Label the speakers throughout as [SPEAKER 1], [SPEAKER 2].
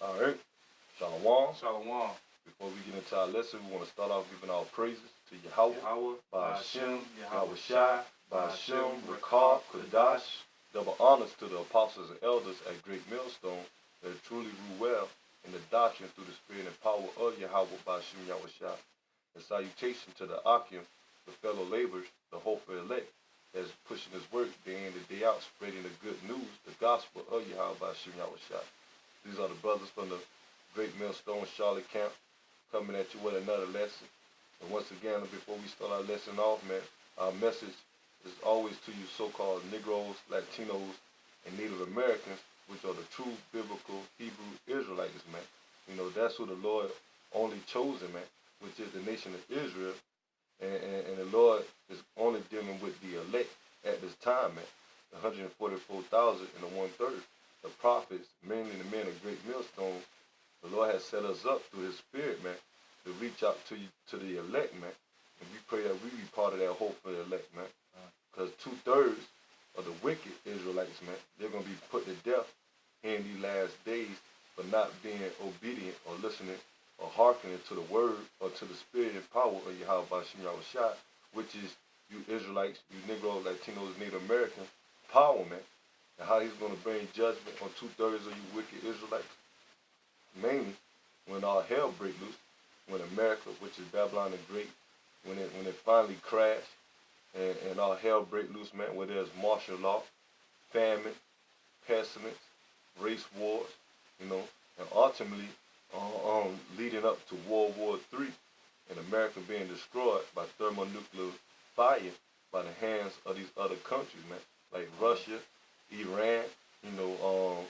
[SPEAKER 1] All right. Shalom.
[SPEAKER 2] Shalom.
[SPEAKER 1] Before we get into our lesson, we want to start off giving our praises to Yahweh, by Hashem, Yahweh Shai, by Hashem, Rekah, Kodash. Double honors to the apostles and elders at Great Millstone that truly rule well in the doctrine through the spirit and power of Yahweh by Hashem, Yahweh Shai. And salutation to the Akim, the fellow laborers, the hopeful elect, that's pushing his work day in and day out, spreading the good news, the gospel of Yahweh by Hashem, Yahweh Shai. These are the brothers from the Great Millstone Charlotte camp, coming at you with another lesson. And once again, before we start our lesson off, man, our message is always to you so-called Negroes, Latinos, and Native Americans, which are the true biblical Hebrew Israelites, man. You know, that's who the Lord only chosen, man, which is the nation of Israel. And the Lord is only dealing with the elect at this time, man. The 144,000 and the one-third. The prophets, mainly the men of Great Millstone, the Lord has set us up through his spirit, man, to reach out to the elect, man. And we pray that we be part of that hope for the elect, man. Because 2/3 of the wicked Israelites, man, they're going to be put to death in these last days for not being obedient or listening or hearkening to the word or to the spirit and power of Yahweh Bashim Yahweh Shai, which is you Israelites, you Negroes, Latinos, Native Americans, power, man. And how he's going to bring judgment on 2/3 of you wicked Israelites. Mainly when all hell break loose, when America, which is Babylon the Great, when it finally crashed and all hell break loose, man, where there's martial law, famine, pestilence, race wars, you know, and ultimately leading up to World War III and America being destroyed by thermonuclear fire by the hands of these other countries, man, like Russia, Iran, you know,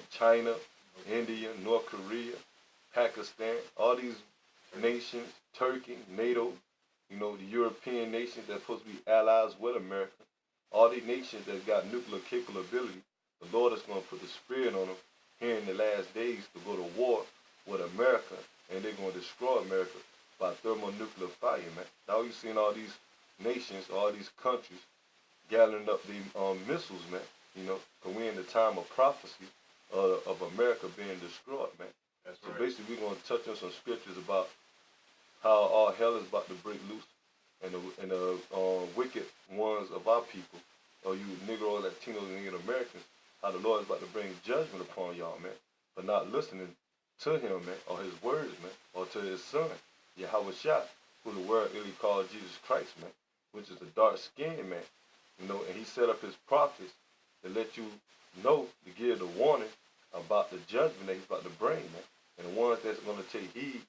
[SPEAKER 1] China, India, North Korea, Pakistan, all these nations, Turkey, NATO, you know, the European nations that's supposed to be allies with America, all these nations that got nuclear capability, the Lord is going to put the spirit on them here in the last days to go to war with America, and they're going to destroy America by thermonuclear fire, man. Now you're seeing all these nations, all these countries gathering up the missiles, man, you know, because we're in the time of prophecy of America being destroyed, man.
[SPEAKER 2] That's
[SPEAKER 1] so
[SPEAKER 2] right.
[SPEAKER 1] basically we're going to touch on some scriptures about how all hell is about to break loose and the wicked ones of our people, or you Negro, Latinos, and Native Americans, how the Lord is about to bring judgment upon y'all, man, for not listening to him, man, or his words, man, or to his son, Yahweh Shai, who the world really called Jesus Christ, man, which is a dark-skinned man, you know, and he set up his prophets to let you know, to give the warning about the judgment that he's about to bring, man. And the ones that's going to take heed,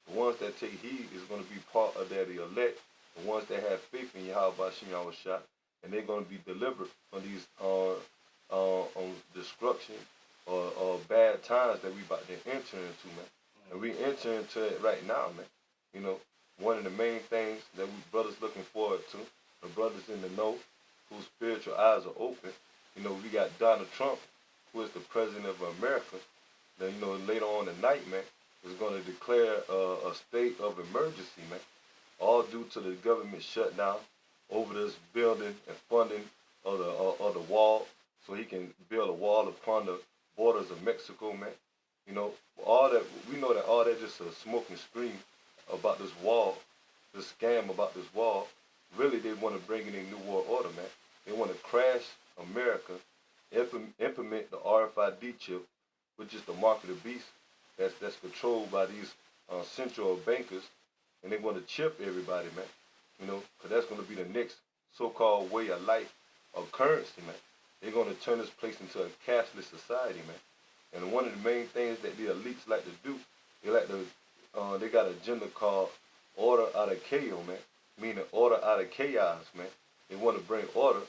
[SPEAKER 1] the ones that take heed is going to be part of that, the elect, the ones that have faith in Yahweh Bashim Yahweh Shai, and they're going to be delivered from these destruction or bad times that we about to enter into, man. And we enter into it right now, man. You know, one of the main things that we brothers looking forward to, the brothers in the know, whose spiritual eyes are open. You know, we got Donald Trump, who is the president of America. Then, you know, later on tonight, man, is going to declare a state of emergency, man, all due to the government shutdown over this building and funding of the wall, so he can build a wall upon the borders of Mexico, man. You know, all that, we know that all that just a smoke and scream about this wall, this scam about this wall. Really, they want to bring in a new world order, man. They want to crash America, implement the RFID chip, which is the mark of the beast that's controlled by these central bankers, and they want to chip everybody, man. You know, because that's going to be the next so-called way of life or currency, man. They're going to turn this place into a cashless society, man. And one of the main things that the elites like to do, they got an agenda called order out of chaos, man. Meaning order out of chaos, man. They want to bring order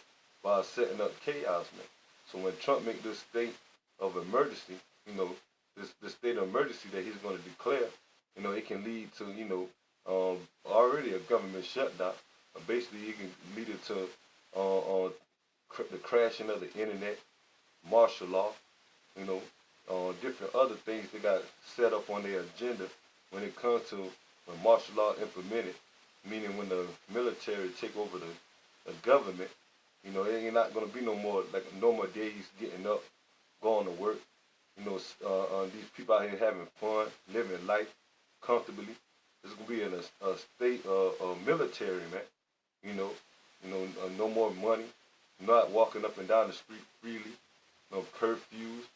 [SPEAKER 1] by setting up chaos, man. So when Trump make this state of emergency, you know, this state of emergency that he's going to declare, you know, it can lead to, you know, already a government shutdown. Basically, it can lead it to the crashing of the internet, martial law, you know, different other things they got set up on their agenda when it comes to when martial law implemented, meaning when the military take over the government. You know, it ain't not going to be no more days getting up, going to work, these people out here having fun, living life comfortably. It's gonna be in a state of military, man. No more money, not walking up and down the street freely, no curfews.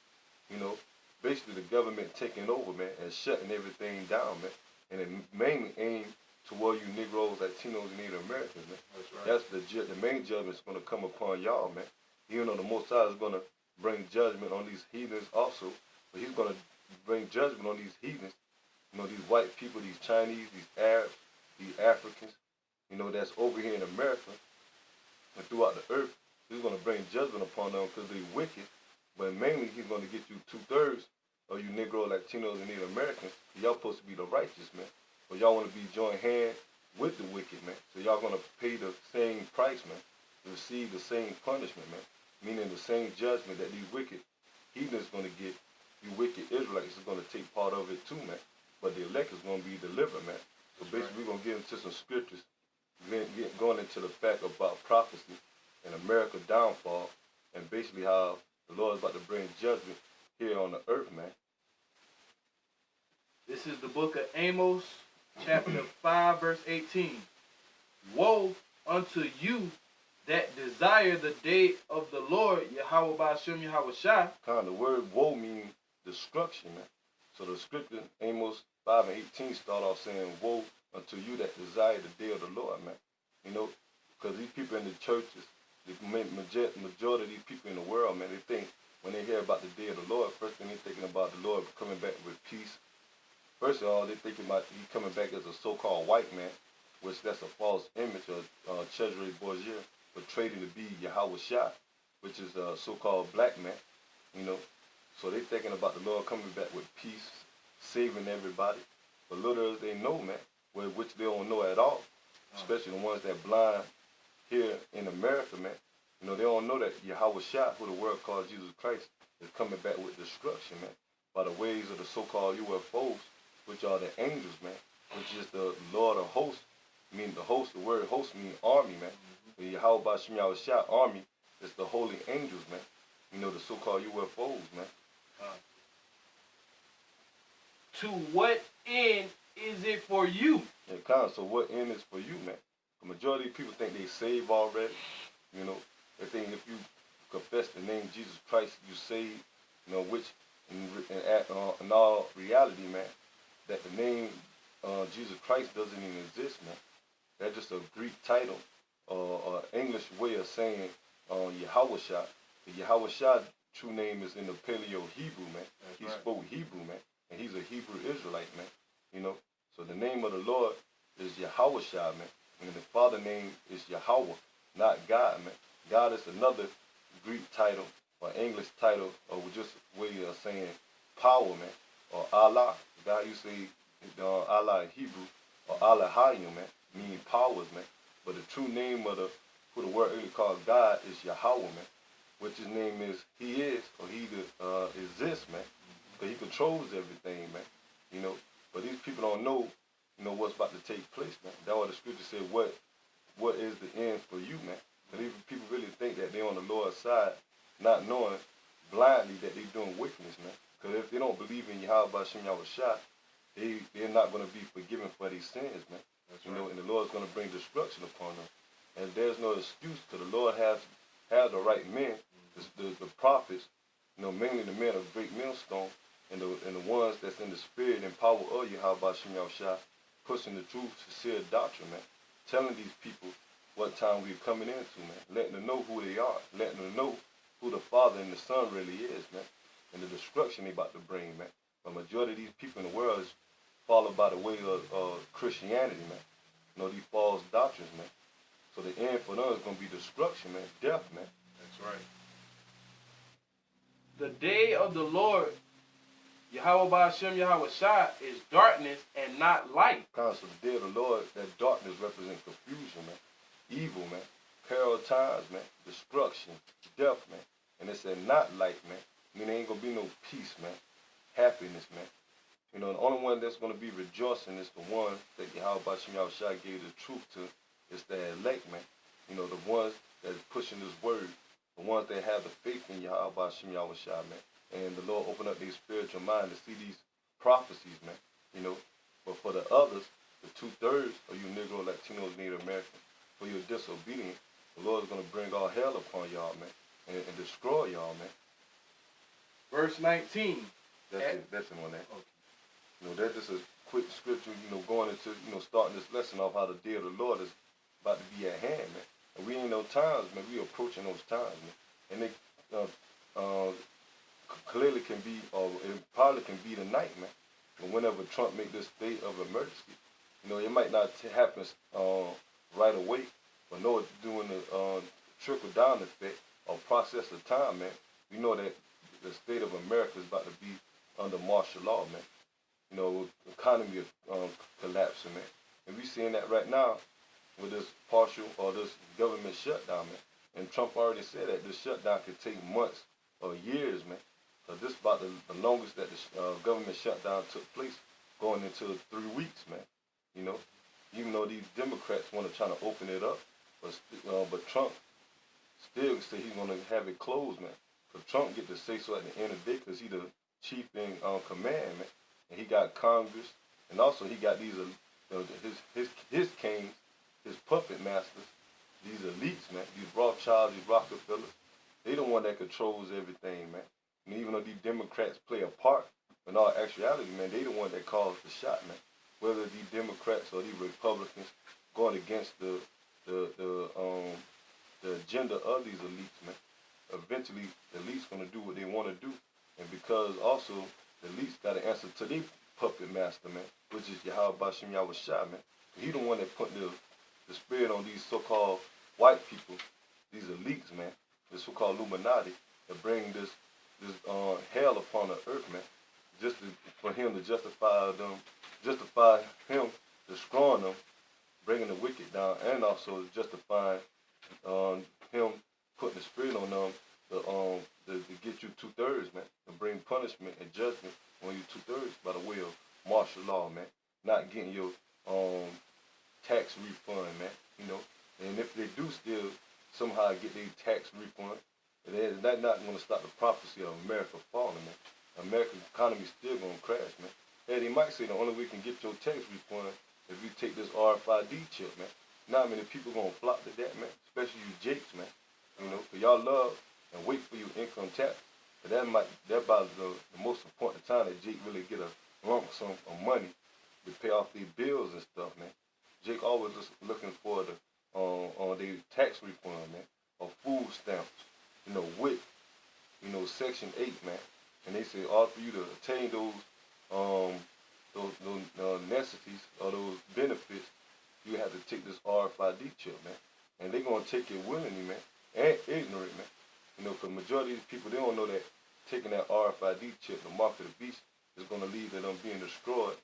[SPEAKER 1] You know, basically the government taking over, man, and shutting everything down, man, and it mainly aimed toward you Negroes, Latinos, and Native Americans, man.
[SPEAKER 2] That's right.
[SPEAKER 1] That's the main judgment is gonna come upon y'all, man. Even though the Most High is gonna bring judgment on these heathens also, but He's gonna bring judgment on these heathens. These white people, these Chinese, these Arabs, these Africans, that's over here in America and throughout the earth. He's going to bring judgment upon them because they're wicked. But mainly, He's going to get you 2/3 of you Negro, Latinos, and Native Americans. Y'all supposed to be the righteous, man. But y'all want to be joined hand with the wicked, man. So y'all going to pay the same price, man. To receive the same punishment, man. Meaning the same judgment that these wicked heathens going to get. You wicked Israelites is going to take part of it too, man. But the elect is going to be delivered, man. So basically, we're going to get into some scriptures, going into the fact about prophecy and America's downfall, and basically how the Lord is about to bring judgment here on the earth, man.
[SPEAKER 2] This is the book of Amos, chapter 5, verse 18. Woe unto you that desire the day of the Lord, Yahweh Ba'ashem Yahweh Shai.
[SPEAKER 1] The word woe means destruction, man. So the scripture, Amos 5 and 18, start off saying, woe unto you that desire the day of the Lord, man. Because these people in the churches, the majority of these people in the world, man, they think when they hear about the day of the Lord, first thing they're thinking about the Lord coming back with peace. First of all, they're thinking about He coming back as a so-called white man, which that's a false image of Cesare Borgia, portrayed to be Yahweh Shai, which is a so-called black man, So they're thinking about the Lord coming back with peace, saving everybody. But little as they know, man, which they don't know at all, especially the ones that blind here in America, man. They don't know that Yahweh Shai, who the world calls Jesus Christ, is coming back with destruction, man, by the ways of the so-called UFOs, which are the angels, man, which is the Lord of hosts. The word host means army, man. The Yahweh Ba'ashem Yahweh Shai army is the holy angels, man. The so-called UFOs, man.
[SPEAKER 2] To what end is it for you?
[SPEAKER 1] Yeah, so what end is for you, man? The majority of people think they saved already. They think if you confess the name Jesus Christ, you saved. Which in all reality, man, that the name Jesus Christ doesn't even exist, man. That's just a Greek title or English way of saying Yahweh Shai. The Yahweh Shai true name is in the Paleo Hebrew, man. He spoke Hebrew, man. And he's a Hebrew Israelite, man. So the name of the Lord is Yahweh Shai, man. And the Father name is Yahweh, not God, man. God is another Greek title or English title, or just way of saying power, man. Or Allah. God, you say Allah in Hebrew, or Allah Hayim, man, meaning powers, man. But the true name of who the word really called God is Yahweh, man. Which his name is He is, or He exists, man. Because He controls everything, man. But these people don't know, what's about to take place, man. That's why the scripture said, what is the end for you, man? But even people really think that they're on the Lord's side, not knowing blindly that they're doing wickedness, man. Because if they don't believe in Yahweh Ba'ashem Yahweh Shai, they're not going to be forgiven for these sins, man. And the Lord's going to bring destruction upon them. And there's no excuse, because the Lord has the right men, the prophets, mainly the men of great millstone, and the ones that's in the spirit and power of Yahweh Ba'ashem Yahweh Shai, pushing the truth, sincere doctrine, man. Telling these people what time we're coming into, man. Letting them know who they are. Letting them know who the Father and the Son really is, man. And the destruction they about to bring, man. The majority of these people in the world is followed by the way of Christianity, man. These false doctrines, man. So the end for them is going to be destruction, man. Death, man.
[SPEAKER 2] That's right. The day of the Lord, Yahweh Ba'ashem Yahweh Shai, is darkness and not light.
[SPEAKER 1] So the day of the Lord, that darkness represents confusion, man. Evil, man. Peril times, man. Destruction. Death, man. And it said not light, man. There ain't going to be no peace, man. Happiness, man. The only one that's going to be rejoicing is the one that Yahweh Ba'ashem Yahweh Shai gave the truth to. It's the elect, man. The ones that is pushing this word. The ones that have the faith in Yahweh Ba'ashem Yahweh Shai, man. and the Lord open up their spiritual mind to see these prophecies, man. You know, but for the others, the 2/3 of you Negro, Latinos, Native Americans, for your disobedience, the Lord is going to bring all hell upon y'all, man, and destroy y'all, man.
[SPEAKER 2] Verse 19.
[SPEAKER 1] That's the one, man. Okay. You know, that's just a quick scripture, you know, going into, you know, starting this lesson off how the day of the Lord is about to be at hand, man. And we ain't no times, man. We approaching those times, man. And they clearly can be, or it probably can be tonight, man. And whenever Trump make this state of emergency, you know, it might not happen right away, but know it's doing the trickle down effect or process of time, man. We know that the state of America is about to be under martial law, man. You know, the economy is collapsing, man. And we seeing that right now with this partial or this government shutdown, man. And Trump already said that this shutdown could take months or years, man. So this is about the longest that the government shutdown took place, going into 3 weeks, man. You know, even though these Democrats want to try to open it up, but Trump still say he's going to have it closed, man. But Trump get to say so at the end of the day because he's the chief in command, man. And he got Congress, and also he got these his kings, his puppet masters, these elites, man. These Rothschilds, these Rockefellers. They the one that controls everything, man. And even though these Democrats play a part, in all actuality, man, they the one that calls the shot, man. Whether these Democrats or these Republicans going against the agenda of these elites, man. Eventually, the elites gonna do what they want to do, and because also the elites got to answer to their puppet master, man, which is Yahweh Bashem Yahweh Shai, man. He the one that put the spirit on these so-called white people, these elites, man, the so-called Illuminati, that bring this hell upon the earth, man, just for him to justify him destroying them, bringing the wicked down, and also justifying him putting the spirit on them to get you 2/3, man, to bring punishment and judgment on you 2/3 by the way of martial law, man, not getting your tax refund, man, you know, and if they do still somehow get their tax refund, that's not going to stop the prophecy of America falling, man. America's economy still going to crash, man. Hey, they might say the only way you can get your tax refund if you take this RFID chip, man. Now, many people going to flock to that, man, especially you Jakes, man. You know, because y'all love and wait for your income tax. But that about the most important time that Jake really get a lump sum of money to pay off their bills and stuff, man. Jake always just looking for on their tax refund, man, or food stamps, you know, WIC, you know, Section 8, man. And they say all for you to attain those necessities or those benefits, you have to take this RFID chip, man. And they're going to take it willingly, man, and ignorant, man. You know, because majority of these people, they don't know that taking that RFID chip, the mark of the beast, is going to lead to them being destroyed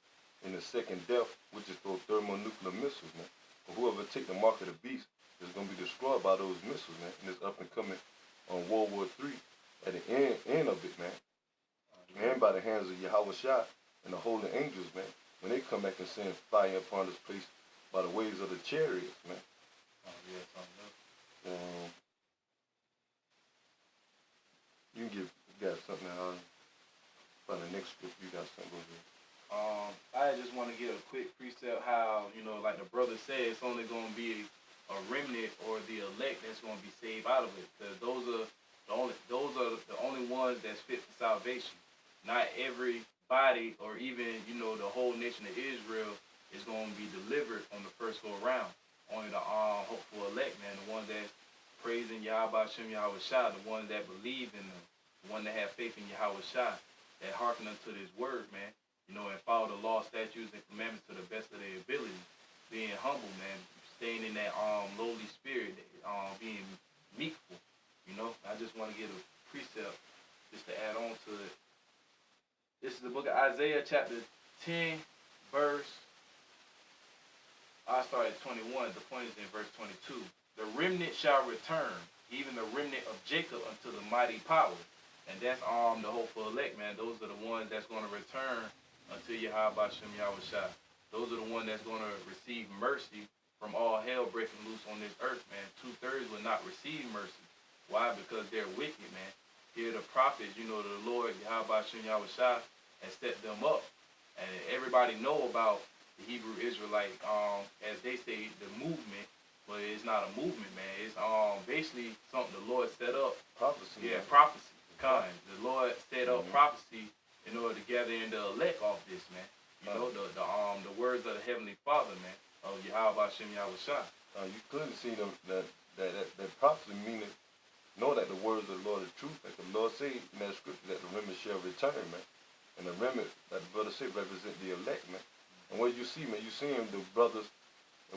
[SPEAKER 1] in the second death, which is those thermonuclear missiles, man. But whoever take the mark of the beast is going to be destroyed by those missiles, man, in this up and coming on World War III at the end of it, man. And by the hands of Yahweh Shai and the holy angels, man, when they come back and send fire upon this place by the waves of the chariots, man.
[SPEAKER 2] Oh, yeah, something else.
[SPEAKER 1] You got something by the next script, you got something over here.
[SPEAKER 2] I just want to get a quick precept how, you know, like the brother said, it's only going to be a remnant or the elect that's going to be saved out of it. Because those are the only ones that's fit for salvation. Not everybody or even, you know, the whole nation of Israel is going to be delivered on the first go around. Only the hopeful elect, man, the ones that praising Yahweh Shem Yahweh Shai, the ones that believe in them, the ones that have faith in Yahweh Shai, that hearken unto this word, man, you know, and follow the law, statutes, and commandments to the best of their ability, being humble, man, staying in that lowly spirit, being meekful, you know. I just want to get a precept just to add on to it. This is the book of Isaiah, chapter 10, verse, I started at 21, the point is in verse 22. The remnant shall return, even the remnant of Jacob unto the mighty power. And that's the hopeful elect, man. Those are the ones that's going to return unto Yahweh Shem Yahweh Shai. Those are the ones that's going to receive mercy from all hell breaking loose on this earth, man. 2/3 will not receive mercy. Why? Because they're wicked, man. here the prophets, you know, the Lord, Yahweh Shem Yahushua, has set them up. And everybody know about the Hebrew Israelite, as they say, the movement, but it's not a movement, man. It's basically something the Lord set up.
[SPEAKER 1] Prophecy.
[SPEAKER 2] Yeah, prophecy. Kind. The Lord set up prophecy in order to gather in the elect off this, man. You know, the words of the Heavenly Father, man, of Yahweh Shem Yahushua.
[SPEAKER 1] You clearly see that prophecy meaning, know that the words of the Lord is truth. Like the Lord said in that scripture that the remnant shall return, man. And the remnant that the brother said represent the elect, man. And what you see, man, you see them, the brothers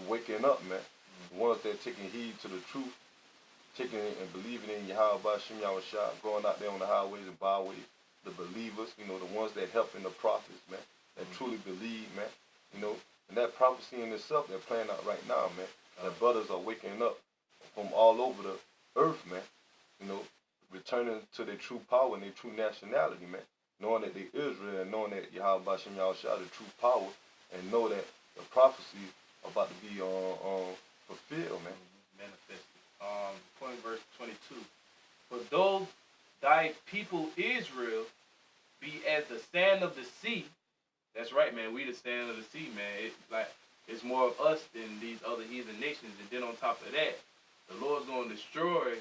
[SPEAKER 1] waking up, man. The ones that are taking heed to the truth, taking and believing in Yahweh Shem Yahushua, going out there on the highways and byways, the believers, you know, the ones that help in the prophets, man, that truly believe, man. You know, and that prophecy in itself, they're playing out right now, man. The brothers are waking up from all over the earth, man. You know, returning to their true power and their true nationality, man. Knowing that they Israel and knowing that Yahweh Shem Yahushua, the true power, and know that the prophecy about to be fulfilled, man.
[SPEAKER 2] Manifested. Point verse 22. For though thy people Israel be as the sand of the sea, that's right, man. We the sand of the sea, man. It's more of us than these other heathen nations. And then on top of that, the Lord's going to destroy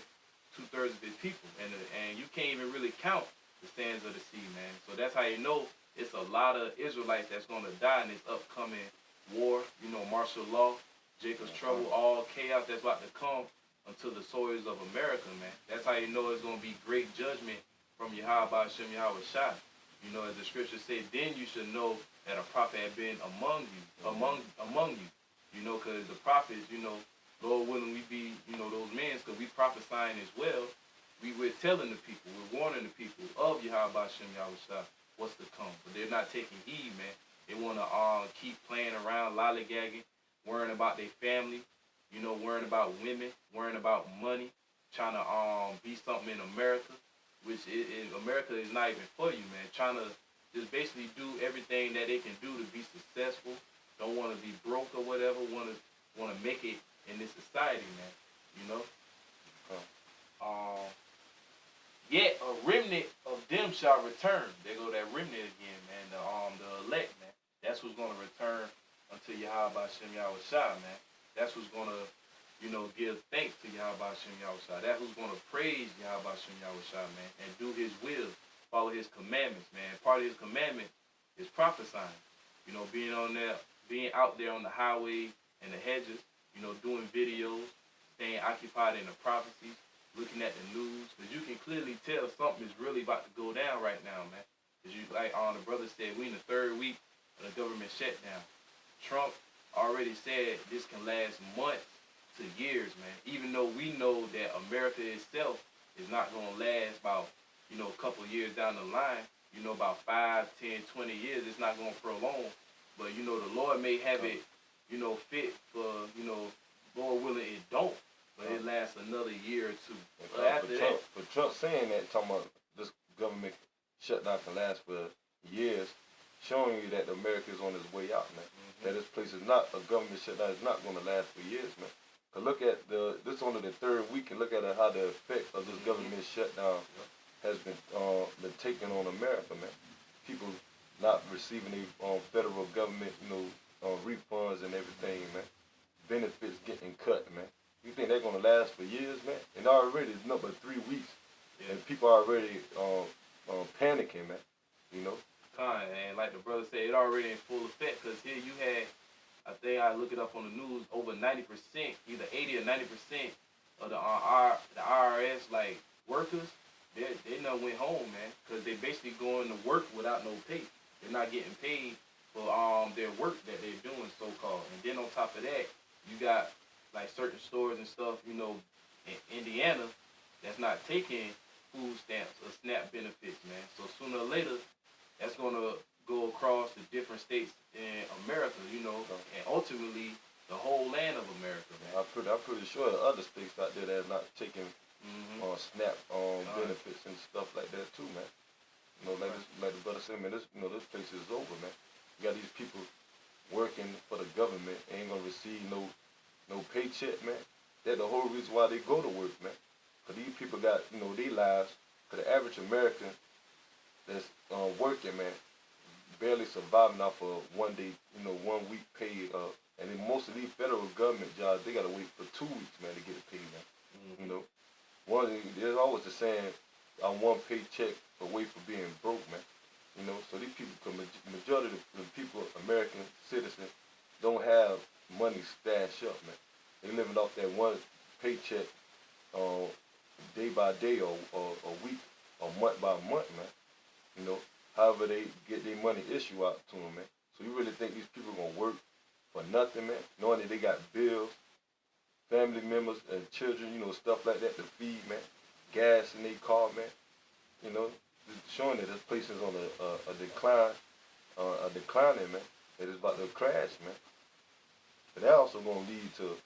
[SPEAKER 2] 2/3 of his people, and you can't even really count the sands of the sea, man. So that's how you know it's a lot of Israelites that's going to die in this upcoming war. You know, martial law, Jacob's trouble, all chaos that's about to come unto the soils of America, man. That's how you know it's going to be great judgment from Yahweh Shem Yahushua. You know, as the scripture said, then you should know that a prophet had been among you. You know, because the prophets, you know, Lord willing, we be, you know, those men, because we prophesying as well. We're telling the people, we're warning the people of Yahweh Shem Yahushua what's to come. But they're not taking heed, man. They want to keep playing around, lollygagging, worrying about their family, you know, worrying about women, worrying about money, trying to be something in America, which America is not even for you, man. Trying to just basically do everything that they can do to be successful. Don't want to be broke or whatever. Want to make it in this society, man. You know. Yet a remnant of them shall return. There go that remnant again, man. The elect, man. That's who's going to return unto Yahweh Shem Yahushua, man. That's who's going to, you know, give thanks to Yahweh Shem Yahushua. That's who's going to praise Yahweh Shem Yahushua, man, and do his will, follow his commandments, man. Part of his commandment is prophesying. You know, being out there on the highway and the hedges, you know, doing videos, staying occupied in the prophecies, looking at the news, because you can clearly tell something is really about to go down right now, man. Because you, like the brother said, we in the 3rd week of the government shutdown. Trump already said this can last months to years, man. Even though we know that America itself is not going to last about, you know, a couple of years down the line, you know, about 5, 10, 20 years, it's not going to prolong. But, you know, the Lord may have it, you know, fit for, you know, Lord willing, it don't. But it lasts another year or two. But after that,
[SPEAKER 1] for Trump saying that, talking about this government shutdown can last for years, showing you that America is on its way out, man. That this place is not, a government shutdown is not going to last for years, man. Cause look at this is only the 3rd week, and look at how the effect of this government shutdown has been taken on America, man. People not receiving the federal government, you know, refunds and everything, man. Benefits getting cut, man. You think they're gonna last for years, man? And already it's nothing but 3 weeks, and people are already panicking, man. You know.
[SPEAKER 2] And like the brother said, it already in full effect. Cause here you had, I think I look it up on the news, over 90%, either 80 or 90% of the IRS like workers, they done went home, man. Cause they basically going to work without no pay. They're not getting paid for their work that they're doing, so called. And then on top of that, you got like certain stores and stuff, you know, in Indiana, that's not taking food stamps or SNAP benefits, man. So sooner or later, that's gonna go across the different states in America, you know, and ultimately the whole land of America, man.
[SPEAKER 1] I'm pretty sure the other states out there that's not taking SNAP benefits and stuff like that too, man. You know, like the brother said, man, this place is over, man. You got these people working for the government, ain't gonna receive no paycheck, man. That's the whole reason why they go to work, man. Cause these people got, you know, their lives Because the average American that's working, man, barely surviving off of 1 day, 1 week pay. And then most of these federal government jobs, they gotta wait for 2 weeks, man, to get it paid, man. There's always the saying, "I'm one paycheck away from being broke," man. So these people, majority of the people, American citizens, don't have money stashed up, man. They living off that one paycheck, day by day or week or month by month, man. However they get their money issue out to them, man. So you really think these people gonna work for nothing, man? Knowing that they got bills, family members and children, stuff like that to feed, man. Gas in their car, man. Showing that this place is on a decline, declining, man. That it's about to crash, man. But that also gonna lead to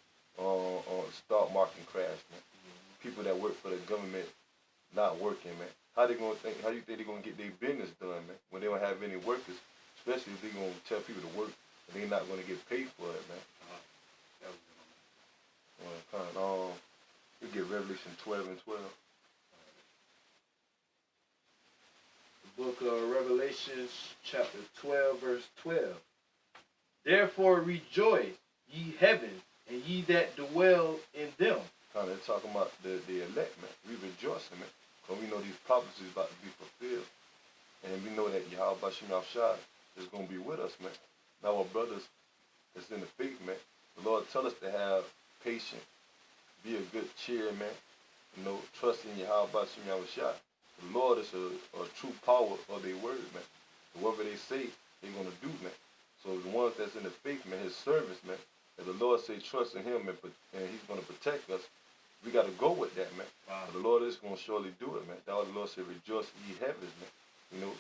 [SPEAKER 1] stock market crash, man. People that work for the government not working, man. How you think they're gonna get their business done, man? When they don't have any workers, especially if they're gonna tell people to work and they're not gonna get paid for it, man. We get Revelation 12 and 12.
[SPEAKER 2] The book of Revelation, chapter 12, verse 12. Therefore rejoice, ye heavens, and ye that dwell in them.
[SPEAKER 1] They're talking about the elect, man. We rejoicing, man. Because we know these prophecies about to be fulfilled. And we know that Yahweh Bashim Yahshua is going to be with us, man. Now our brothers that's in the faith, man, the Lord tell us to have patience, be a good cheer, man. Trust in Yahweh Bashim Yahshua. The Lord is a true power of their word, man. Whatever they say, they're going to do, man. So the ones that's in the faith, man, his service, man, if the Lord say trust in him and he's going to protect us, we got to go with that, man.
[SPEAKER 2] Wow.
[SPEAKER 1] The Lord is going to surely do it, man. That's why the Lord said, rejoice ye heavens, man.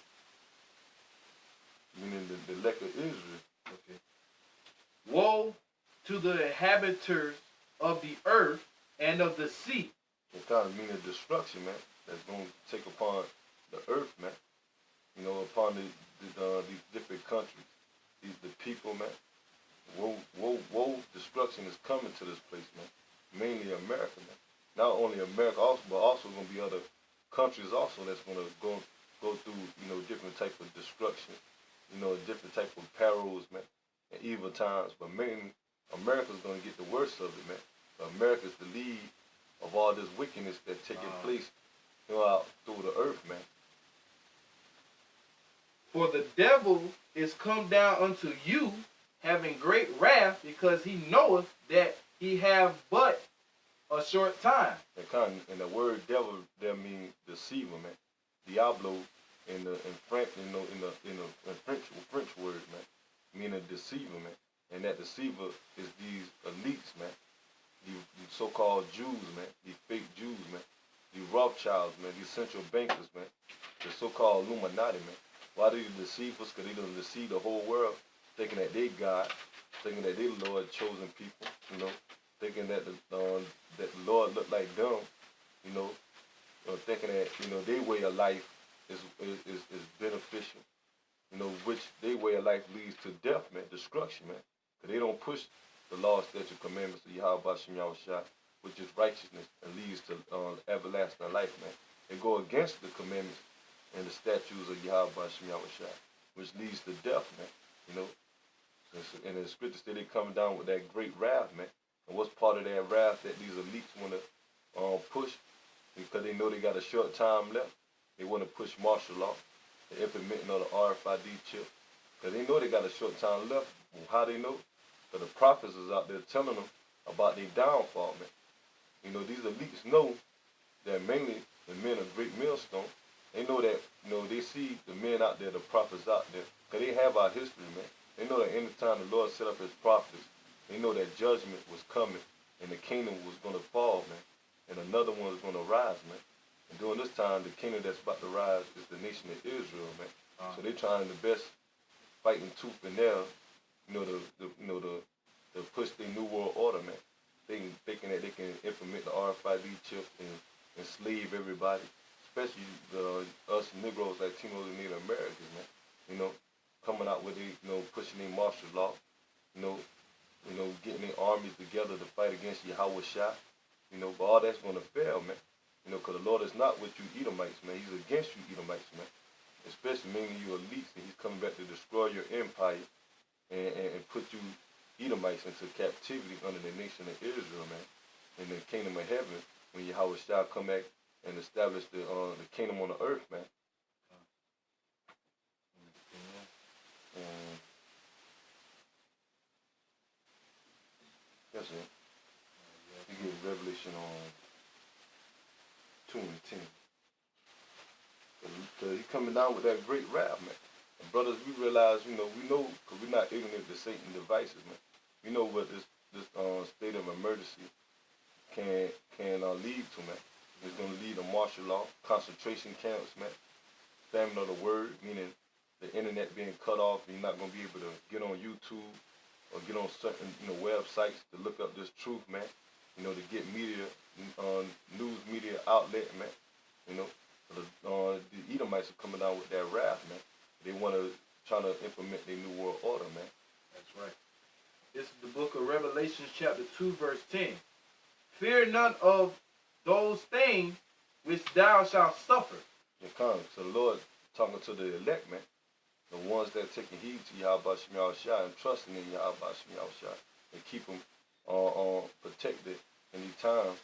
[SPEAKER 1] Meaning the elect of Israel.
[SPEAKER 2] Okay. Woe to the inhabitants of the earth and of the sea.
[SPEAKER 1] It kind of meaning destruction, man. That's going to take upon the earth, man. Upon these different countries, the people, man. Woe, destruction is coming to this place, man. Mainly America, man. Not only America, but also going to be other countries also that's going to go through, different type of destruction, different type of perils, man, and evil times. But mainly, America's going to get the worst of it, man. But America's the lead of all this wickedness that's taking place, out through the earth, man.
[SPEAKER 2] For the devil is come down unto you, having great wrath, because he knoweth that he have but a short time.
[SPEAKER 1] And the word devil there means deceiver, man. Diablo in French, in the French word, man, meaning deceiver, man. And that deceiver is these elites, man. These so-called Jews, man. These fake Jews, man. These Rothschilds, man. These central bankers, man. The so-called Illuminati, man. Why do you deceive us? Because they don't deceive the whole world, thinking that they God, thinking that they Lord chosen people, thinking that the Lord look like them, thinking that their way of life is beneficial, which their way of life leads to death, man, destruction, man. Because they don't push the law, statute, commandments of Yahweh Bashim Yahushua, which is righteousness and leads to everlasting life, man. They go against the commandments and the statutes of Yahweh Bashim Yahushua, which leads to death, man. And the scriptures say they come down with that great wrath, man. And what's part of that wrath that these elites want to push? Because they know they got a short time left. They want to push martial law, the implementing of the RFID chip. Because they know they got a short time left. Well, how they know? Because the prophets is out there telling them about their downfall, man. These elites know that mainly the men of Great Millstone, they know that, they see the men out there, the prophets out there, because they have our history, man. They know that any time the Lord set up his prophets, they know that judgment was coming and the kingdom was going to fall, man. And another one was going to rise, man. And during this time, the kingdom that's about to rise is the nation of Israel, man. So they're trying the best, fighting tooth and nail, to push their new world order, man. Thinking that they can implement the RFID chip and enslave everybody, especially us Negroes, Latinos, and Native Americans, man. Coming out with pushing their martial law, getting their armies together to fight against Yahweh Shah, but all that's going to fail, man. You know, because the Lord is not with you Edomites, man. He's against you Edomites, man. Especially meaning you elites, and he's coming back to destroy your empire and put you Edomites into captivity under the nation of Israel, man. In the kingdom of heaven, when Yahweh shall come back and establish the kingdom on the earth, man. That's it. You get Revelation on 2 and 10. Because he's coming down with that great wrath, man. And brothers, we realize, we know, because we're not ignorant to Satan's devices, man. We know what this state of emergency can lead to, man. It's going to lead to martial law, concentration camps, man. Famine of the word, meaning the internet being cut off, and you're not going to be able to get on YouTube or get on certain websites to look up this truth, man. You know, to get media, news media outlet, man. You know, the Edomites are coming down with that wrath, man. They want to try to implement their new world order, man.
[SPEAKER 2] That's right. This is the book of Revelation, chapter 2, verse 10. Fear none of those things which thou shalt suffer.
[SPEAKER 1] So the Lord talking to the elect, man. The ones that are taking heed to Yahweh Shem Yahushua and trusting in Yahweh Shem Yahushua and keep them protected any time.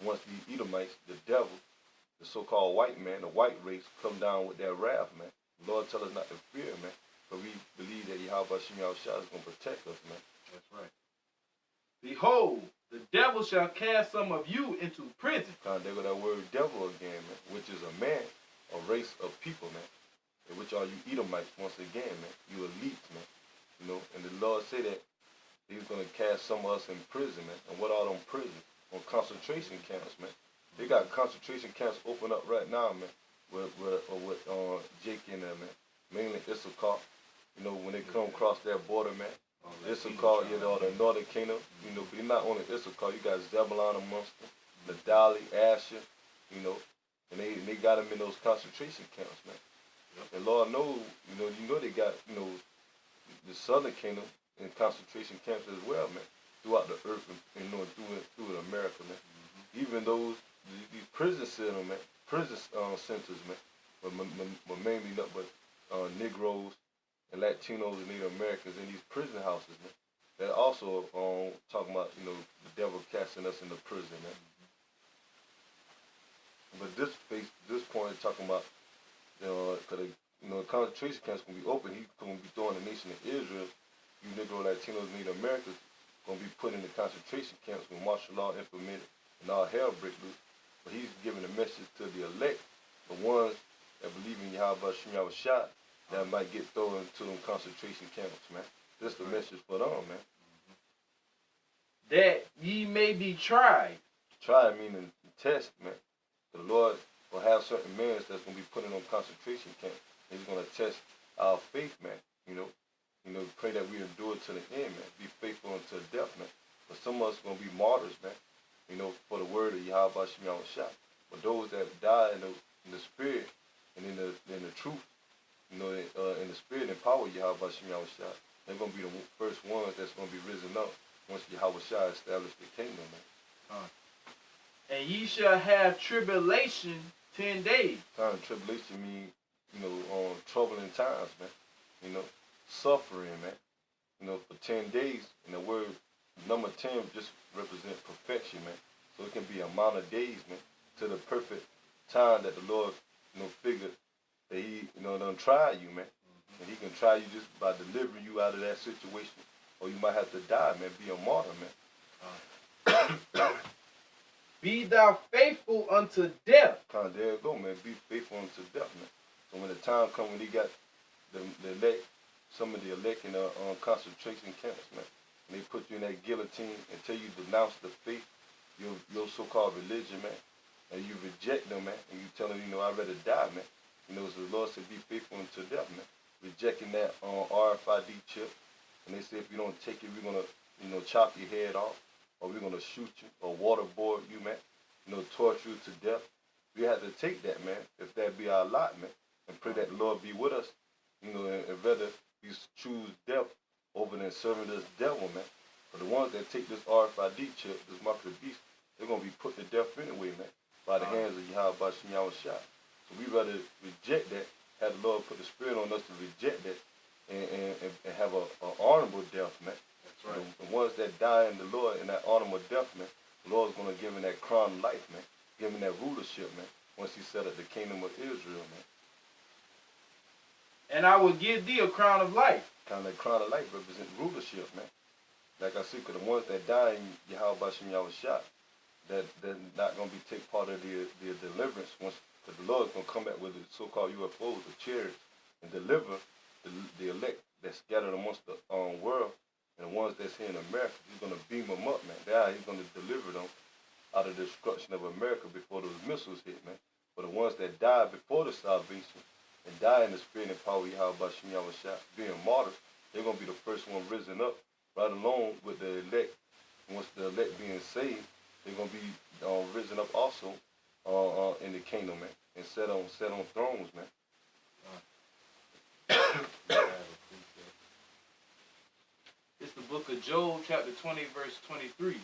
[SPEAKER 1] Once the Edomites, the devil, the so-called white man, the white race, come down with their wrath, man. The Lord tell us not to fear, man. But we believe that Yahweh Shem Yahushua is going to protect us, man.
[SPEAKER 2] That's right. Behold, the devil shall cast some of you into prison.
[SPEAKER 1] There go that word devil again, man, which is a man, a race of people, man. And which are you Edomites, once again, man. You elites, man. You know, and the Lord said that he's going to cast some of us in prison, man. And what are them prisons? On concentration camps, man. They got concentration camps open up right now, man, with Jake and them, man. Mainly Issachar. You know, when they come across that border, man. Issachar, you know, the northern kingdom. You know, but not only Issachar, you got Zebulon amongst them, Nadali, Asher, you know. And they got them in those concentration camps, man. And Lord knows, you know they got, the southern kingdom in concentration camps as well, man, throughout the earth and through America, man. Mm-hmm. Even these prison centers, man, centers, man, but mainly not but Negroes and Latinos and Native Americans in these prison houses, man. They're also talking about, the devil casting us into prison, man. Mm-hmm. But this point talking about, because the concentration camps going to be open. He's going to be throwing the nation of Israel, you Negro, Latinos, Native Americans, going to be put in the concentration camps with martial law implemented and all hell break loose. But he's giving a message to the elect, the ones that believe in Yahweh Shem Yahushua, that might get thrown into them concentration camps, man. That's the message for them, man.
[SPEAKER 2] That ye may be tried.
[SPEAKER 1] Tried meaning test, man. The Lord will have certain men that's going to be put in on concentration camp. He's going to test our faith, man. Pray that we endure to the end, man. Be faithful unto death, man. But some of us are going to be martyrs, man. For the word of Yahweh Shem Yahushua. But those that die in the spirit and in the truth, in the spirit and power of Yahweh Shem Yahushua, they're going to be the first ones that's going to be risen up once Yahweh Shah established the kingdom, man.
[SPEAKER 2] And ye shall have tribulation 10 days.
[SPEAKER 1] Tribulation means, troubling times, man. Suffering, man. For 10 days, and the word number 10 just represents perfection, man. So it can be amount of days, man, to the perfect time that the Lord, figured that he, done try you, man. Mm-hmm. And he can try you just by delivering you out of that situation. Or you might have to die, man, be a martyr, man.
[SPEAKER 2] Be thou faithful unto death.
[SPEAKER 1] There you go, man. Be faithful unto death, man. So when the time comes when he got the elect, some of the elect in the concentration camps, man, and they put you in that guillotine and tell you to denounce the faith, your so-called religion, man, and you reject them, man, and you tell them, I'd rather die, man. So the Lord said, be faithful unto death, man. Rejecting that RFID chip, and they said, if you don't take it, we're gonna, chop your head off, or we're gonna shoot you, or waterboard you, man, torture you to death. We have to take that, man, if that be our lot, man, and pray that the Lord be with us, and rather we choose death over than serving this devil, man. But the ones that take this RFID chip, this mark of the beast, they're gonna be put to death anyway, man. by the hands of Yahweh Shem Yahushua. So we rather reject that, have the Lord put the Spirit on us to reject that, and have a honorable death, man.
[SPEAKER 2] That's right.
[SPEAKER 1] The ones that die in the Lord in that honorable death, man, the Lord's going to give him that crown of life, man. Give him that rulership, man, once he set up the kingdom of Israel, man.
[SPEAKER 2] And I will give thee a crown of life.
[SPEAKER 1] That crown of life represents rulership, man. Like I said, because the ones that die in Yahweh Shem Yahushua, they're not going to be take part of the deliverance once, because the Lord's going to come back with the so-called UFOs, the chariots, and deliver the elect that's scattered amongst the world, and the ones that's here in America. He's going to beam them up, man. He's going to deliver them out of the destruction of America before those missiles hit, man. For the ones that died before the salvation and die in the spirit and power of Yahweh Shem Yahushua, being martyred, they're going to be the first one risen up, right along with the elect. Once the elect being saved, they're going to be risen up also in the kingdom, man, and set on thrones, man.
[SPEAKER 2] It's the book of Job, chapter 20, verse 23.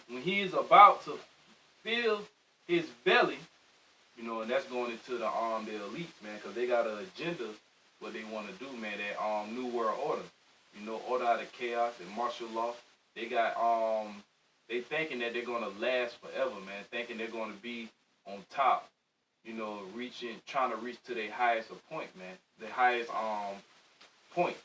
[SPEAKER 2] When he is about to fill his belly, and that's going into the elites, man, because they got an agenda, what they want to do, man, that new world order. Order out of chaos and martial law. They got they thinking that they're gonna last forever, man, thinking they're gonna be on top, trying to reach to their highest point, man. The highest point,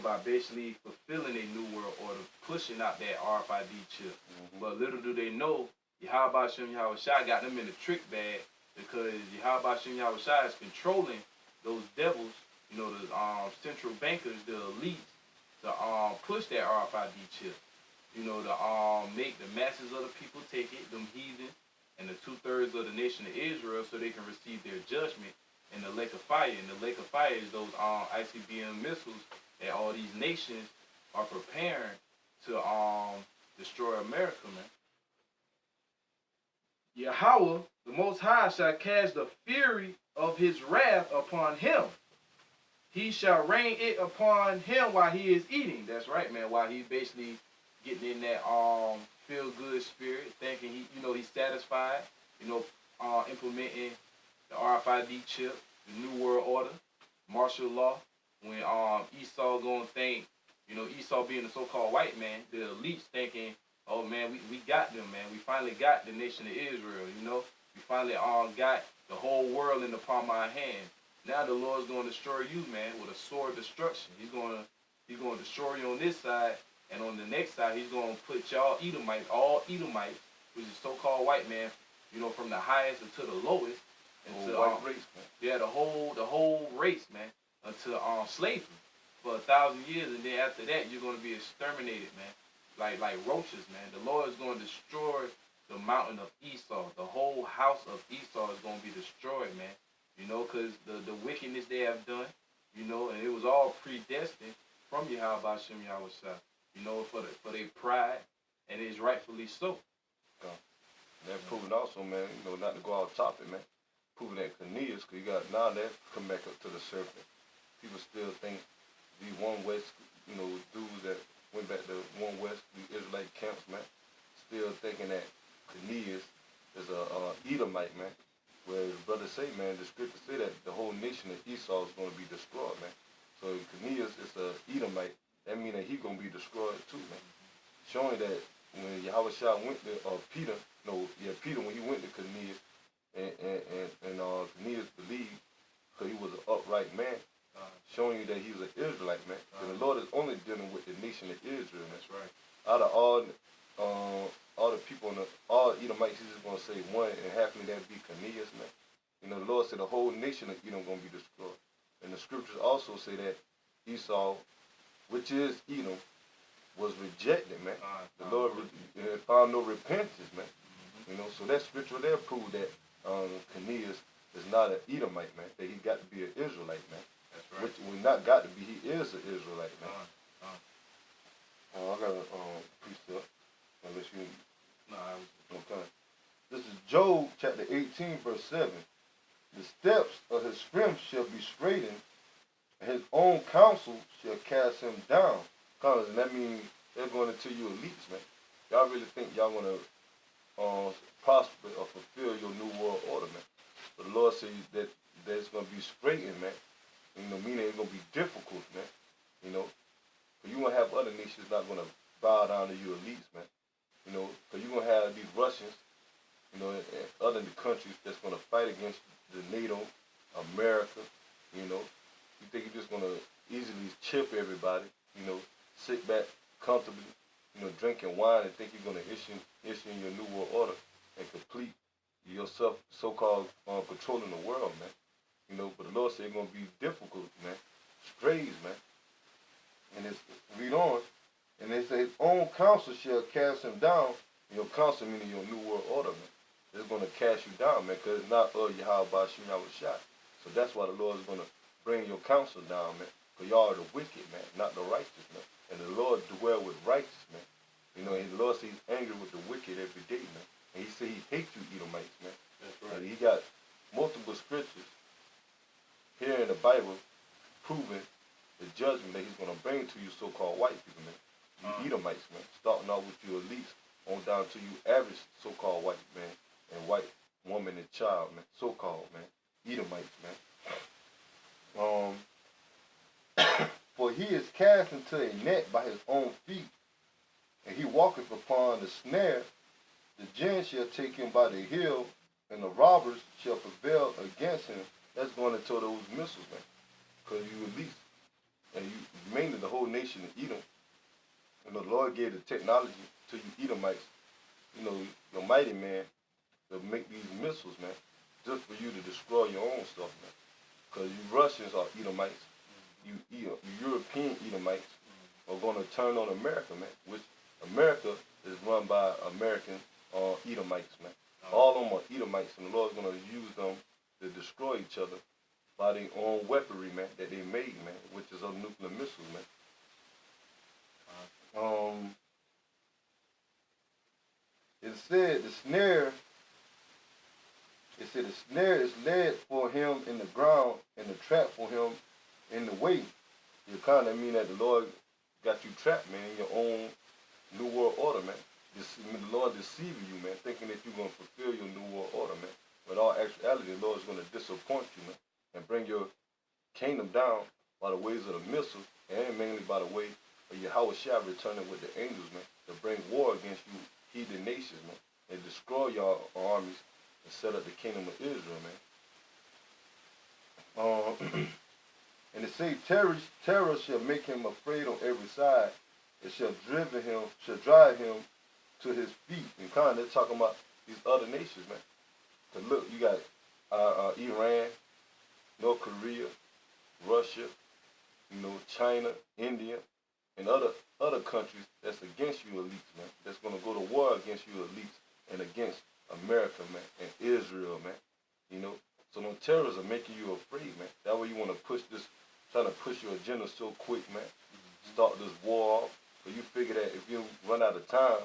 [SPEAKER 2] by basically fulfilling a new world order, pushing out that RFID chip. Mm-hmm. But little do they know, Yahweh Shem Yahushua got them in the trick bag, because Yahweh Shem Yahushua is controlling those devils, the central bankers, the elites, to push that RFID chip, to make the masses of the people take it, them heathens, and the 2/3 of the nation of Israel, so they can receive their judgment in the lake of fire. And the lake of fire is those ICBM missiles that all these nations are preparing to destroy America, man. Yahweh, the Most High, shall cast the fury of his wrath upon him. He shall rain it upon him while he is eating. That's right, man. While he's basically getting in that feel-good spirit, thinking he's satisfied, implementing the RFID chip, the New World Order, martial law. When Esau gonna think, Esau being the so-called white man, the elites thinking, oh man, we got them, man. We finally got the nation of Israel, We finally got the whole world in the palm of our hand. Now the Lord's gonna destroy you, man, with a sword of destruction. He's gonna destroy you on this side, and on the next side, he's gonna put y'all Edomites, all Edomites, which is so-called white man, from the highest to the lowest, until
[SPEAKER 1] white race, man.
[SPEAKER 2] Yeah, the whole race, man, until slavery for 1,000 years, and then after that, you're gonna be exterminated, man, like roaches, man. The Lord is gonna destroy the mountain of Esau. The whole house of Esau is gonna be destroyed, man. Because the wickedness they have done, and it was all predestined from Yahweh Shem Yahushua, for their pride, and it is rightfully so.
[SPEAKER 1] That's proven also, man, not to go off topic, man, proving that Cornelius, because you got now that come back up to the serpent. People still think the One West, dudes that went back to One West, the Israelite camps, man, still thinking that Cornelius is a Edomite, man. Where the brothers say, man, the scriptures say that the whole nation of Esau is going to be destroyed, man. So if Cornelius is a Edomite, that means that he's going to be destroyed too, man. Showing that when Yahweh went to Peter, when he went to Cornelius, and Cornelius believed because he was an upright man, showing you that he was an Israelite, man. And the Lord is only dealing with the nation of Israel, man.
[SPEAKER 2] That's right.
[SPEAKER 1] Out of all the people, all Edomites, he's just going to say one, and half of that be Cornelius, man. The Lord said the whole nation of Edom going to be destroyed. And the scriptures also say that Esau, which is Edom, was rejected, man. The Lord found no repentance, man. So that scripture there proved that Cornelius is not an Edomite, man. That he got to be an Israelite, man.
[SPEAKER 2] That's right.
[SPEAKER 1] Which we not got to be, he is an Israelite, man. I got a precept. Unless you...
[SPEAKER 2] No,
[SPEAKER 1] okay. This is Job chapter 18, verse 7. The steps of his strength shall be straightened, and his own counsel shall cast him down. And that means they're going to tell you elites, man. Y'all really think y'all want to prosper or fulfill your new world order, man. But the Lord says that it's going to be straitened, man. You know, meaning it's going to be difficult, man. You know, but you going to have other nations not going to bow down to you elites, man. You know, because you're going to have these Russians, you know, and other countries that's going to fight against the NATO, America, you know. You think you're just going to easily chip everybody, you know, sit back comfortably, you know, drinking wine and think you're going to issue your new world order and complete yourself so-called controlling the world, man. You know, but the Lord said it's going to be difficult, man. Strays, man. And it's, read on, and they say his own counsel shall cast him down. Your counsel meaning your new world order, man. It's going to cast you down, man, because it's not Yahweh Bashim Yahweh Shai. So that's why the Lord is going to bring your counsel down, man. Because y'all are the wicked, man, not the righteous, man. And the Lord dwell with righteous, man. You know, and the Lord says he's angry with the wicked every day, man. And he said he hates you Edomites, man.
[SPEAKER 2] That's right.
[SPEAKER 1] And he got multiple scriptures here in the Bible proving the judgment that he's going to bring to you so-called white people, man. You Edomites, man. Starting off with you elites on down to you average so-called white man and white woman and child, man. So-called, man. Edomites, man. For he is cast into a net by his own feet, and he walketh upon the snare. The jinn shall take him by the heel, and the robbers shall prevail against him. That's going into those missiles, man. Because you elites, and you mainly the whole nation of Edom. And the Lord gave the technology to you Edomites, you know, your mighty man, to make these missiles, man, just for you to destroy your own stuff, man. Because you Russians are Edomites. You European Edomites are going to turn on America, man, which America is run by American Edomites, man. All of them are Edomites, and the Lord's going to use them to destroy each other by their own weaponry, man, that they made, man, which is a nuclear missile, man. It said the snare is laid for him in the ground and the trap for him in the way. You kind of mean that the Lord got you trapped, man, in your own new world order, man. The Lord deceiving you, man, thinking that you're going to fulfill your new world order, man. But all actuality, the Lord is going to disappoint you, man, and bring your kingdom down by the ways of the missile, and mainly by the way of Yahweh Shai returning with the angels, man, to bring war against you heathen nations, man, and destroy your armies and set up the kingdom of Israel, man. And it say terror shall make him afraid on every side. It shall drive him to his feet. And kind of they're talking about these other nations, man. Cause look, you got Iran, North Korea, Russia, you know, China, India, and other countries that's against you elites, man. That's gonna go to war against you elites and against America, man, and Israel, man. You know, so no terrorists are making you afraid, man. That way you want to trying to push your agenda so quick, man. Start this war off. But you figure that if you run out of time,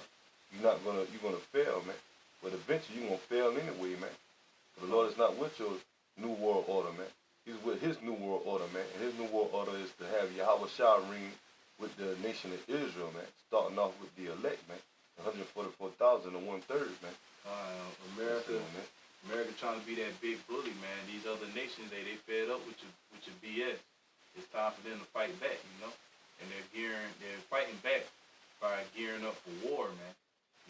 [SPEAKER 1] you're gonna fail, man. But eventually you're gonna fail anyway, man. But the Lord is not with your new world order, man. He's with his new world order, man. And his new world order is to have Yahweh Shai reign with the nation of Israel, man. Starting off with the elect, man. 144,000 and 1/3, man.
[SPEAKER 2] America trying to be that big bully, man. These other nations, they fed up with your BS. It's time for them to fight back, you know. And they're fighting back by gearing up for war, man.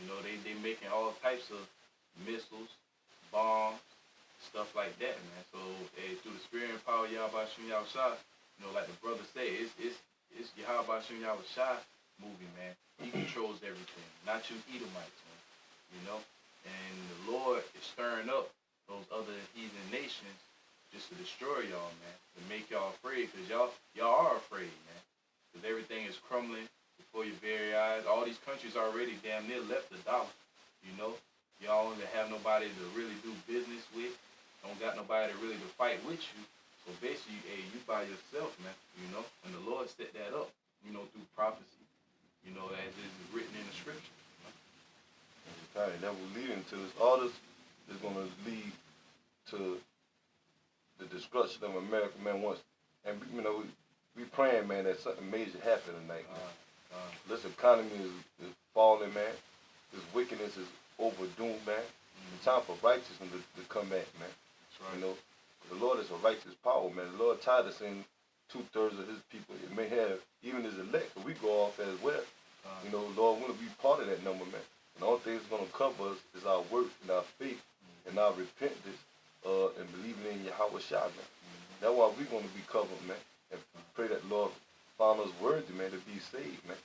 [SPEAKER 2] You know, they making all types of missiles, bombs, stuff like that, man. So through the spirit and power of Yahweh Shai, you know, like the brother said, it's Yahweh Shai movie, man. He controls everything, not you Edomites, man. You know, and the Lord is stirring up those other heathen nations just to destroy y'all, man, to make y'all afraid, because y'all are afraid, man, because everything is crumbling before your very eyes. All these countries already damn near left the dollar, you know. Y'all don't have nobody to really do business with, don't got nobody to really to fight with you. So basically, hey, you by yourself, man, you know, and the Lord set that up, you know, through prophecy, you know, as is written in the scripture.
[SPEAKER 1] Okay, that will lead into this. All this is going to lead to the destruction of America, man. Once, and you know, we praying, man, that something major happen tonight. Man. This economy is falling, man. This wickedness is overdue, man. It's time for righteousness to come back, man.
[SPEAKER 2] That's right.
[SPEAKER 1] You know, the Lord is a righteous power, man. The Lord tied us in 2/3 of his people. It may have even his elect, but we go off as well. You know, Lord, want to be part of that number, man. And the only thing that's going to cover us is our work and our faith and our repentance and believing in Yahweh Shai, man. That's why we're going to be covered, man. And pray that Lord found us worthy, man, to be saved, man.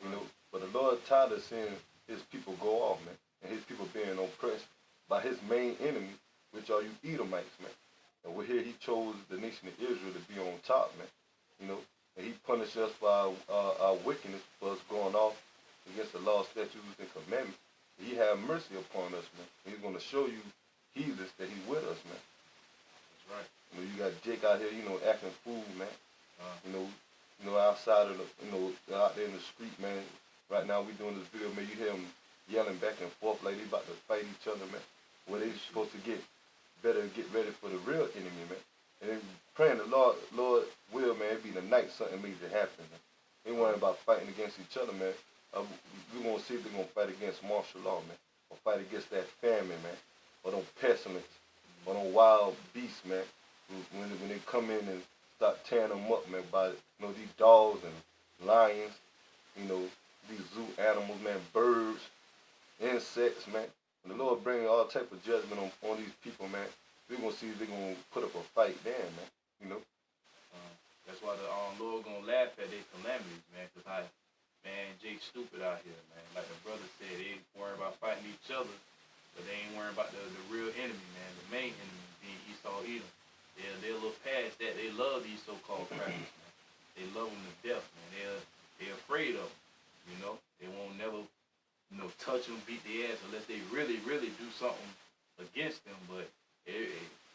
[SPEAKER 1] You know, but the Lord tired of seeing his people go off, man, and his people being oppressed by his main enemy, which are you Edomites, man. And we're here, he chose the nation of Israel to be on top, man. You know, and he punished us for our wickedness, for us going off against the law, statutes, and commandments. He had mercy upon us, man. He's going to show you heathens that he's with us, man.
[SPEAKER 2] That's right.
[SPEAKER 1] You know, you got Jake out here, you know, acting fool, man. You know, outside of the, out there in the street, man. Right now we doing this video, man. You hear them yelling back and forth like they about to fight each other, man. Where they supposed to get ready for the real enemy, man. And then praying the Lord will, man, it be the night something major happen, man. Ain't worrying about fighting against each other, man. We're going to see if they're going to fight against martial law, man. Or fight against that famine, man. Or them pestilence. Or them wild beasts, man. When they come in and start tearing them up, man, by, these dogs and lions, these zoo animals, man, birds, insects, man. And the Lord bringing all type of judgment on these people, man. We're going to see if they're going to put up a fight then, man,
[SPEAKER 2] That's why the Lord going to laugh at their calamities, man, because Jake's stupid out here, man. Like the brother said, they ain't worrying about fighting each other, but they ain't worrying about the real enemy, man, the main enemy being Esau Edom. They're a little past that. They love these so-called crackers, man. They love them to death, man. They're afraid of them, They won't never, touch them, beat their ass unless they really, really do something against them. But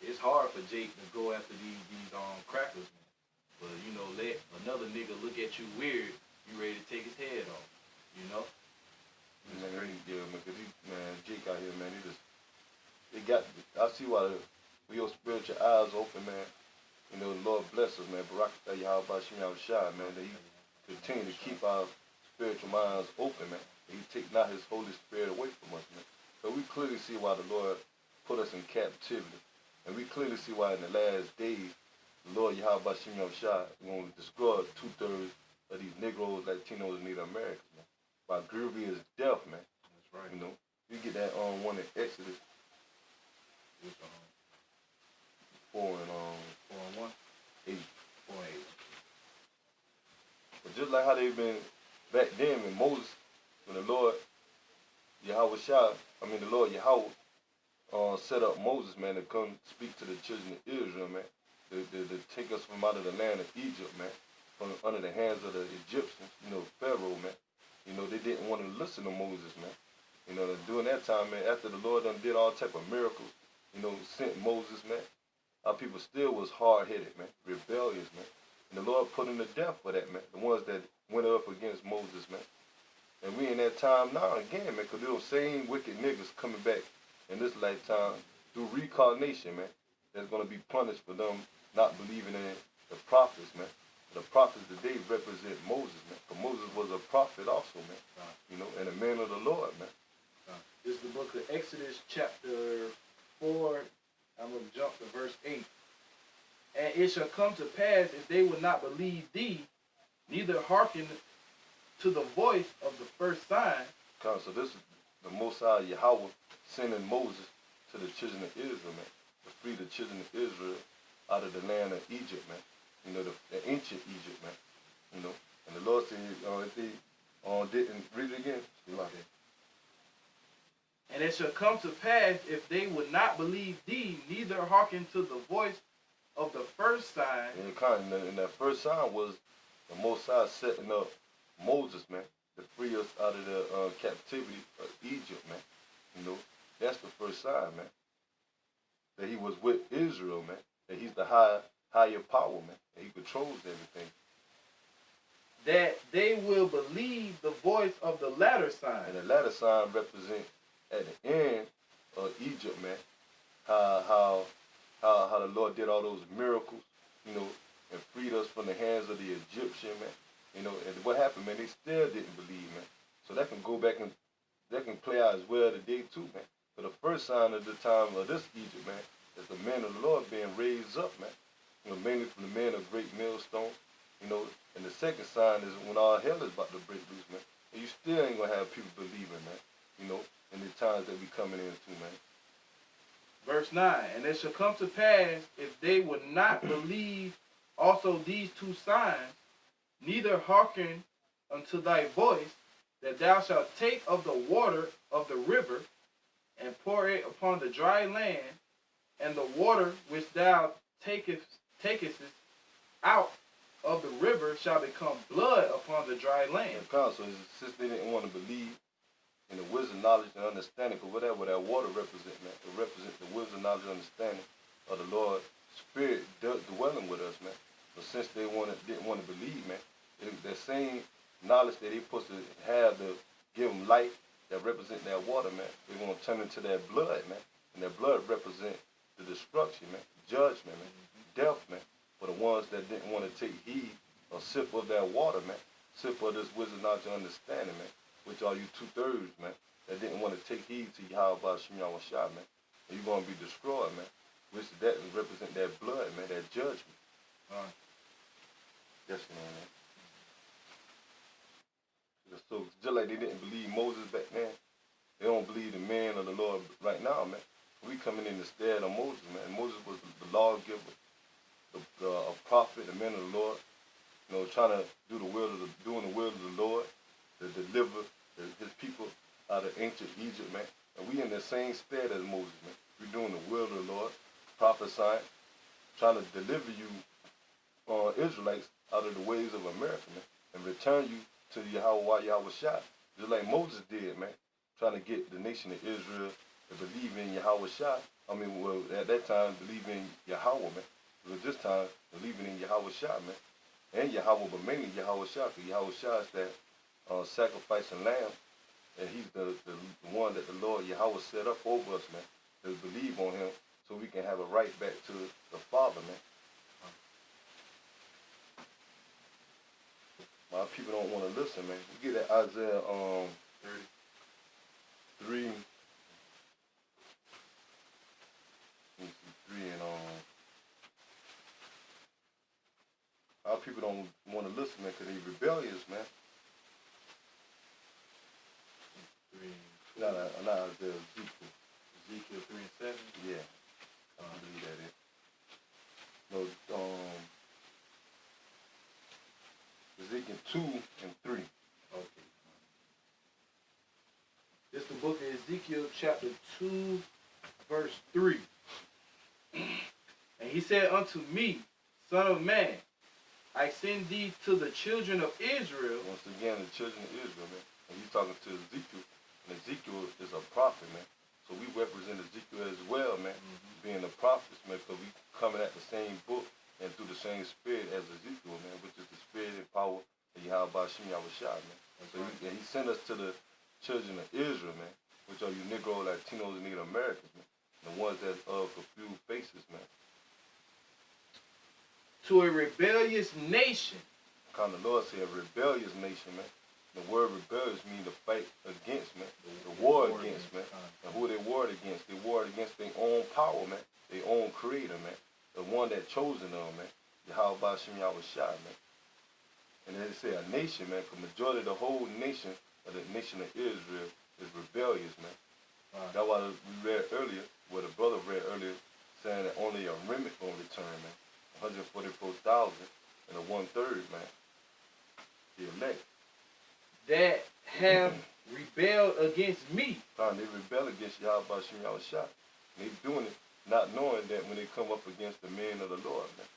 [SPEAKER 2] it's hard for Jake to go after these crackers, man. But, let another nigga look at you weird, you ready to take his head off,
[SPEAKER 1] Man, Jake out here, man, I see why your spiritual eyes open, man. The Lord bless us, man. Barakatah Yahweh Shem Shai, man, that he continue to keep our spiritual minds open, man. He take not his Holy Spirit away from us, man. So we clearly see why the Lord put us in captivity. And we clearly see why in the last days, the Lord Yahweh Shem Shai is going to destroy 2/3 of these Negroes, Latinos, and Native Americans, man. By grievous death, man.
[SPEAKER 2] That's right.
[SPEAKER 1] You get that one in Exodus.
[SPEAKER 2] Which
[SPEAKER 1] 4 and
[SPEAKER 2] 1?
[SPEAKER 1] 8.
[SPEAKER 2] 4 and 8.
[SPEAKER 1] But just like how they've been back then when Moses, when the Lord Yahweh set up Moses, man, to come speak to the children of Israel, man, to take us from out of the land of Egypt, man, from under the hands of the Egyptians, Pharaoh, man. They didn't want to listen to Moses, man. During that time, man, after the Lord done did all type of miracles, sent Moses, man, our people still was hard-headed, man, rebellious, man. And the Lord put them to death for that, man, the ones that went up against Moses, man. And we in that time now again, man, because those same wicked niggas coming back in this lifetime through reincarnation, man, that's going to be punished for them not believing in the prophets, man. The prophets today represent Moses, man. Because Moses was a prophet also, man. And a man of the Lord, man.
[SPEAKER 2] This is the book of Exodus, chapter 4. I'm going to jump to verse 8. And it shall come to pass, if they will not believe thee, neither hearken to the voice of the first sign.
[SPEAKER 1] So this is the Most High Yahweh sending Moses to the children of Israel, man, to free the children of Israel out of the land of Egypt, man. The ancient Egypt, man. And the Lord said, if they didn't read it again.
[SPEAKER 2] Okay. And it shall come to pass, if they would not believe thee, neither hearken to the voice of the first sign.
[SPEAKER 1] And that first sign was the Most High setting up Moses, man, to free us out of the captivity of Egypt, man. That's the first sign, man. That he was with Israel, man. That he's the higher power, man. That he controls everything.
[SPEAKER 2] That they will believe the voice of the latter sign.
[SPEAKER 1] And the latter sign represents at the end of Egypt, man, how the Lord did all those miracles, and freed us from the hands of the Egyptian, man. And what happened, man, they still didn't believe, man. So that can go back and that can play out as well today too, man. But the first sign of the time of this Egypt, man, is the men of the Lord being raised up, man. You know, mainly from the men of great millstone, you know. And the second sign is when all hell is about to break loose, man. And you still ain't gonna have people believing, man. You know, in the times that we coming into, man.
[SPEAKER 2] Verse 9, and it shall come to pass, if they would not believe also these two signs, neither hearken unto thy voice, that thou shalt take of the water of the river, and pour it upon the dry land, and the water which thou takest out of the river shall become blood upon the dry land.
[SPEAKER 1] So since they didn't want to believe in the wisdom, knowledge, and understanding, or whatever that water represents, man, it represents the wisdom, knowledge, and understanding of the Lord's Spirit dwelling with us, man. But since they didn't want to believe, man, that same knowledge that they supposed to have to give them light that represent that water, man, they're going to turn into that blood, man. And that blood represents the destruction, man, judgment, man, death, man. For the ones that didn't want to take heed or sip of that water, man, sip of this wisdom, knowledge, and understanding, man, which are you 2/3, man, that didn't want to take heed to Yahweh Shem Yahweh, man. And you're going to be destroyed, man. Which that represent that blood, man, that judgment. Yes, man. So just like they didn't believe Moses back then, they don't believe the man of the Lord right now, man. We coming in the stead of Moses, man. Moses was the lawgiver, a prophet, the man of the Lord. You know, trying to doing the will of the Lord, to deliver his people out of ancient Egypt, man. And we in the same stead as Moses, man. We doing the will of the Lord, prophesying, trying to deliver you, Israelites, out of the ways of America, man, and return you to Yahweh Shai, just like Moses did, man, trying to get the nation of Israel to believe in Yahweh Shai. I mean, well, at that time, believe in Yahweh, man. But this time, believing in Yahweh Shai, man. And Yahweh, but mainly Yahweh Shai, because Yahweh Shai is that sacrificing lamb, and he's the one that the Lord Yahweh set up over us, man, to believe on him so we can have a right back to the Father, man. My people don't want to listen, man. You get that Isaiah 3. Let me see, 3 and our people don't want to listen, man, because they rebellious, man.
[SPEAKER 2] 3.
[SPEAKER 1] Not Isaiah, Ezekiel.
[SPEAKER 2] Ezekiel 3 and 7?
[SPEAKER 1] Yeah. I believe that is. No, Ezekiel 2 and 3.
[SPEAKER 2] Okay. This is the book of Ezekiel chapter 2, verse 3. And he said unto me, Son of man, I send thee to the children of Israel.
[SPEAKER 1] Once again, the children of Israel, man. And he's talking to Ezekiel. And Ezekiel is a prophet, man. So we represent Ezekiel as well, man. Being the prophets, man, because we coming at the same book and through the same spirit as Ezekiel, man, which is the spirit and power of Yahweh Shem Yahweh, man. So he sent us to the children of Israel, man, which are you Negro, Latinos, and Native Americans, man. The ones that of confused faces, man.
[SPEAKER 2] To a rebellious nation.
[SPEAKER 1] Kind of Lord say a rebellious nation, man. The word rebellious means to fight against, man. The war against, man. And who they warred against? They warred against their own power, man. Their own creator, man. The one that chosen them, man. Yahweh Shem Yahweh, man. And then they say a nation, man, because majority of the whole nation of the nation of Israel is rebellious, man. That's why we read earlier, what the brother read earlier, saying that only a remnant going to return, man. 144,000 and a 1/3, man. The elect.
[SPEAKER 2] That have rebelled against me.
[SPEAKER 1] They rebel against Yahweh Shem Yahweh. They doing it not knowing that when they come up against the men of the Lord, man.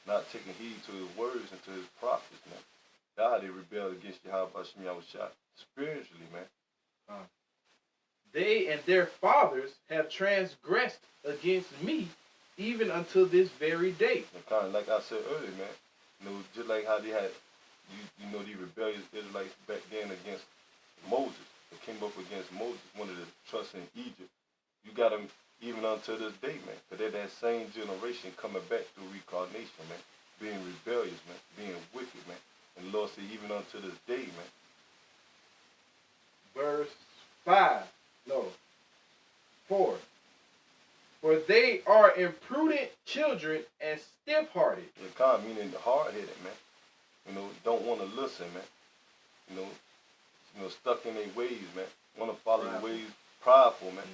[SPEAKER 1] Not taking heed to his words and to his prophets, man. That's how they rebel against Yahweh Shem Yahweh spiritually, man.
[SPEAKER 2] They and their fathers have transgressed against me, even until this very day.
[SPEAKER 1] And kind of like I said earlier, man. You know, just like how they had, you know, the rebellious Israelites back then against Moses. They came up against Moses, wanted to trust in Egypt. You got them even until this day, man. Because they're that same generation coming back through reincarnation, man. Being rebellious, man. Being wicked, man. And the Lord said, even unto this day, man.
[SPEAKER 2] Verse 5. No. 4. For they are imprudent children and stiff-hearted.
[SPEAKER 1] Yeah, kind of meaning hard-headed, man. Don't want to listen, man. Stuck in their ways, man. Want to follow the ways, prideful, man.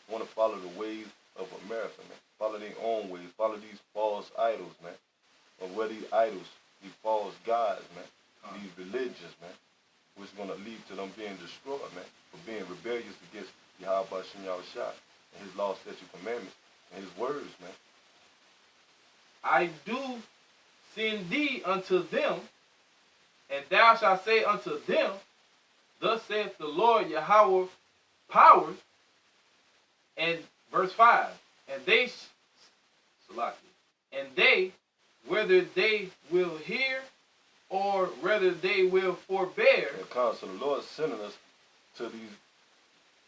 [SPEAKER 1] Want to follow the ways of America, man. Follow their own ways. Follow these false idols, man. Or where these idols, these false gods, man. These religions, man. Which is going to lead to them being destroyed, man. For being rebellious against Yahweh Shem Yahushua and his law, statute, commandments, and his words, man.
[SPEAKER 2] I do send thee unto them, and thou shalt say unto them, thus saith the Lord Yahweh powers. And verse 5, and they, whether they will hear or whether they will forbear.
[SPEAKER 1] So the Lord is sending us to these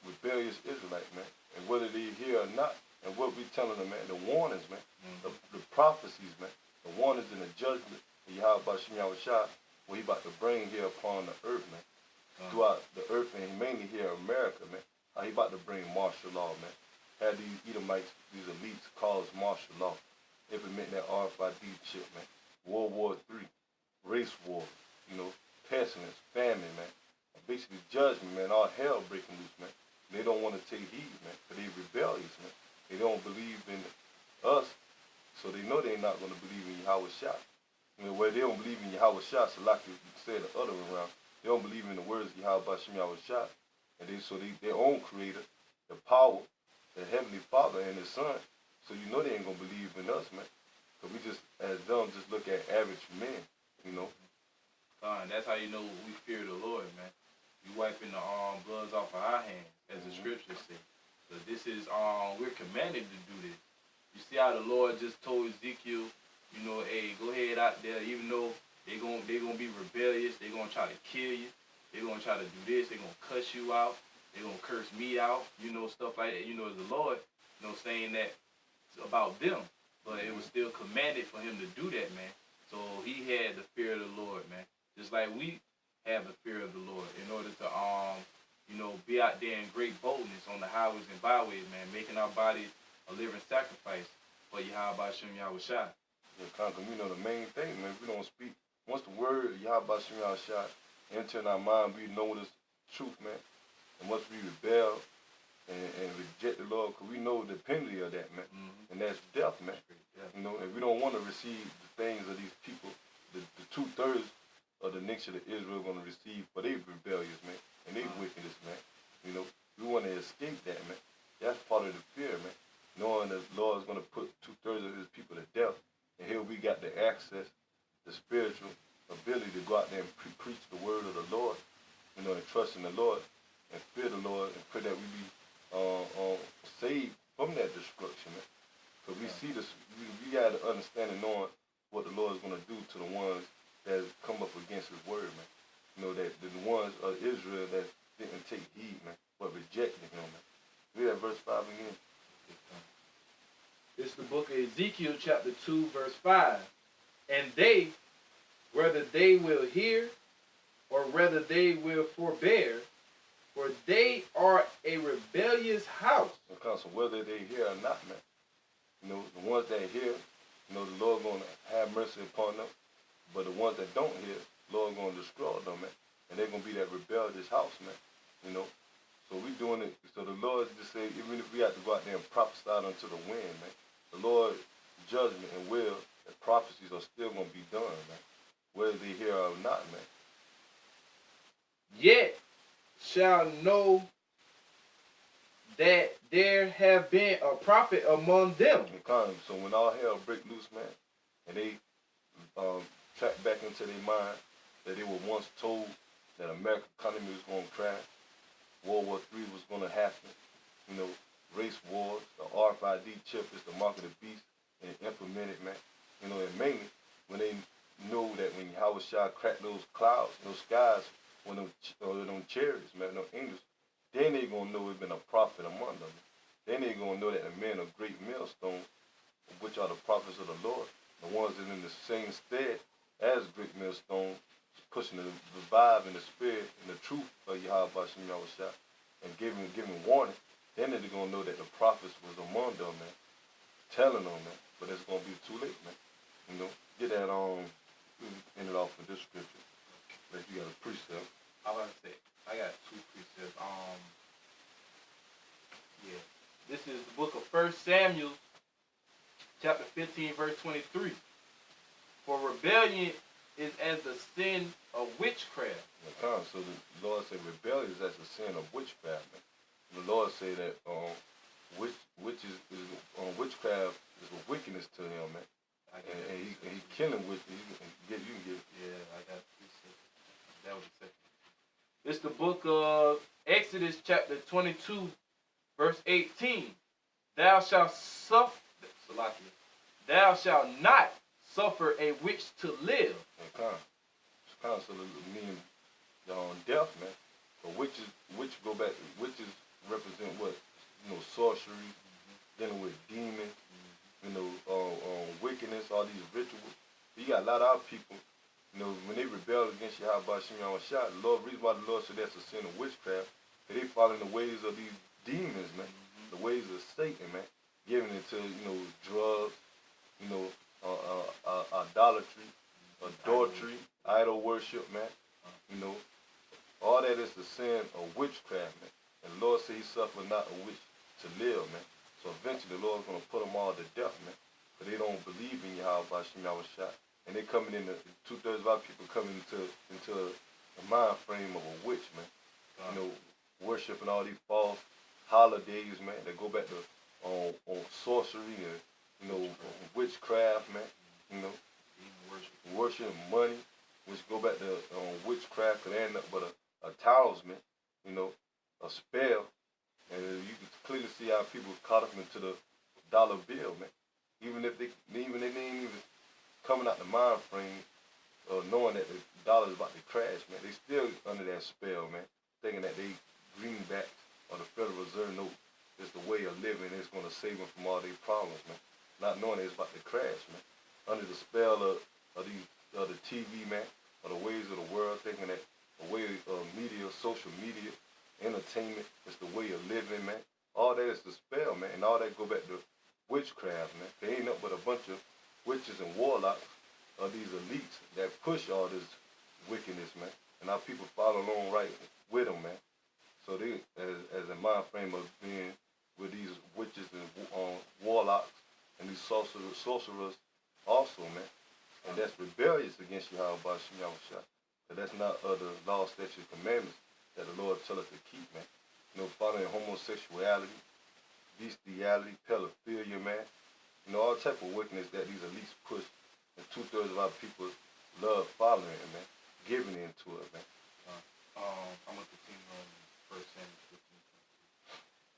[SPEAKER 1] rebellious Israelites, man. And whether they hear or not, and what we telling them, man, the warnings, man, the prophecies, man, the warnings and the judgment of Yahweh Shem Yahushua, what he about to bring here upon the earth, man. Throughout the earth, and mainly here in America, man. How he about to bring martial law, man. Had these Edomites, these elites, cause martial law. Implement that RFID chip, man. World War III, race war, pestilence, famine, man. Basically judgment, man. All hell breaking loose, man. They don't want to take heed, man, because they rebellious, man. They don't believe in us, so they know they're not going to believe in Yahweh Shah. Where they don't believe in Yahweh Shah, so like you said the other way around, they don't believe in the words of Yahweh Shem Yahushua. And their own creator, the power, the heavenly Father and his son. So they ain't gonna believe in us, man. So we just, as them, just look at average men,
[SPEAKER 2] That's how you know we fear the Lord, man. You wiping the bloods off of our hands, as the scriptures say. So this is we're commanded to do this. You see how the Lord just told Ezekiel, hey, go ahead out there, even though they're gonna be rebellious. They're gonna try to kill you. They're gonna try to do this. They're gonna cuss you out. They're gonna curse me out. Stuff like that. As the Lord, saying that about them. But it was still commanded for him to do that, man. So he had the fear of the Lord, man. Just like we have the fear of the Lord in order to be out there in great boldness on the highways and byways, man, making our bodies a living sacrifice for Yahweh Shem Yahushua.
[SPEAKER 1] Yeah, the main thing, man, we don't speak. Once the word Yahweh Shem Yahushua enter in our mind, we know this truth, man. And once we rebel and reject the Lord, because we know the penalty of that, man. And that's death, man. And we don't want to receive the things of these people, the 2/3 of the nation of Israel going to receive for their rebellious, man, and their wickedness, man. We want to escape that, man. That's part of the fear, man. Knowing that the Lord is going to put 2/3 of his people to death. And here we got the access, the spiritual ability to go out there and preach the word of the Lord, and trust in the Lord and fear the Lord and pray that we be saved from that destruction, man. Because we see this, we got to understand and knowing what the Lord is going to do to the ones that come up against his word, man. That the ones of Israel that didn't take heed, man, but rejected him, man. Read that verse 5 again.
[SPEAKER 2] It's the book of Ezekiel, chapter 2, verse 5. And they, whether they will hear or whether they will forbear, for they are a rebellious house.
[SPEAKER 1] So whether they hear or not, man. The ones that hear, the Lord going to have mercy upon them. But the ones that don't hear, the Lord going to destroy them, man. And they're going to be that rebellious house, man. So we doing it. So the Lord just say, even if we have to go out there and prophesy unto the wind, man, the Lord's judgment and will and prophecies are still going to be done, man. Whether they hear or not, man.
[SPEAKER 2] Yet shall know that there have been a prophet among them.
[SPEAKER 1] So when all hell break loose, man, and they track back into their mind that they were once told that American economy was going to crash, World War III was going to happen, race wars, the RFID chip is the mark of the beast, and implemented, man. And mainly when they know that when Yahweh Shah cracked those clouds, those skies, when them chariots, man, them angels, then they going to know it's been a prophet among them. Then they going to know that the men of great millstone, which are the prophets of the Lord, the ones that are in the same stead as great millstone, pushing the vibe and the spirit and the truth of Yahweh Shem Yahushua, and giving warning, then they're gonna know that the prophets was among them, man, telling them, man. But it's gonna be too late, man. You know, get that end it off with this scripture. Like you got a precept.
[SPEAKER 2] I was about to say, I got two precepts. Yeah. This is the book of 1 Samuel, chapter 15, verse 23. For rebellion is as the sin of witchcraft.
[SPEAKER 1] So the Lord said rebellion is as the sin of witchcraft, man. The Lord said that witchcraft is a wickedness to him, man. And he killing with you can get it.
[SPEAKER 2] Yeah, I got precept. That was the second. It's the book of Exodus, chapter 22, verse 18. Thou shalt not suffer a witch to live.
[SPEAKER 1] So meaning death, man. But witches represent what? Sorcery, dealing with demons, wickedness, all these rituals. You got a lot of our people, when they rebel against Yahweh Shem Yahushua, the reason why the Lord said that's a sin of witchcraft, they following the ways of these demons, man, the ways of Satan, man, giving it to, drugs, idolatry, adultery, idol worship, man, all that is the sin of witchcraft, man. And the Lord said he suffered not a witch to live, man. So eventually the Lord's going to put them all to death, man. But they don't believe in Yahweh Shem Yahushua. And they coming in, 2/3 of our people coming into the mind frame of a witch, man. Worshiping all these false holidays, man, that go back to on sorcery and, witchcraft, man. Worship money, which go back to witchcraft, could end up but a talisman, a spell. And you can clearly see how people caught up into the dollar bill, man. Even if they ain't even coming out the mind frame, knowing that the dollar is about to crash, man, they still under that spell, man, thinking that they greenback or the Federal Reserve note is the way of living, it's going to save them from all their problems, man. Not knowing that it's about to crash, man. Under the spell of the TV, man, or the ways of the world, thinking that the way of media, social media, entertainment is the way of living, man. All that is the spell, man, and all that go back to witchcraft, man. They ain't up but a bunch of witches and warlocks of these elites that push all this wickedness, man. And our people follow along right with them, man. So they, as a mind frame of being with these witches and warlocks and these sorcerers also, man. And that's rebellious against Yahweh Shem Yahushua. But that's not other law, statutes, commandments that the Lord tell us to keep, man. Following homosexuality, bestiality, pedophilia, man. All type of wickedness that these elites push, and 2/3 of our people love following it, man, giving into it, man.
[SPEAKER 2] I'm gonna continue on 1 Samuel 15.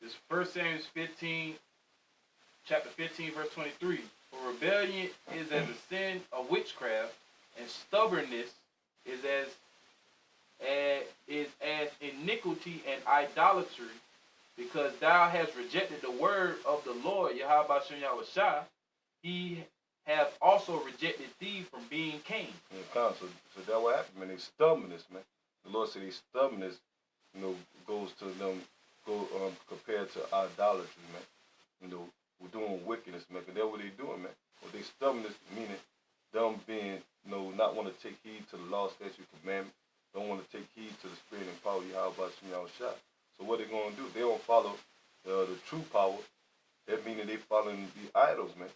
[SPEAKER 2] This 1 Samuel 15, chapter 15, verse 23. For rebellion is as a sin of witchcraft, and stubbornness is as iniquity and idolatry, because thou hast rejected the word of the Lord, Yahweh Shem Yahushua, he hath also rejected thee from being king.
[SPEAKER 1] So that what happened, man. They stubbornness, man. The Lord said his stubbornness, goes to them, compared to idolatry, man. We're doing wickedness, man. Because that's what they doing, man. Well, they stubbornness, meaning them being, not want to take heed to the law, statute, commandment. Don't want to take heed to the spirit and power of Yahweh Shem Yahushua. So what they going to do? They don't follow the true power. That meaning they following the idols, man.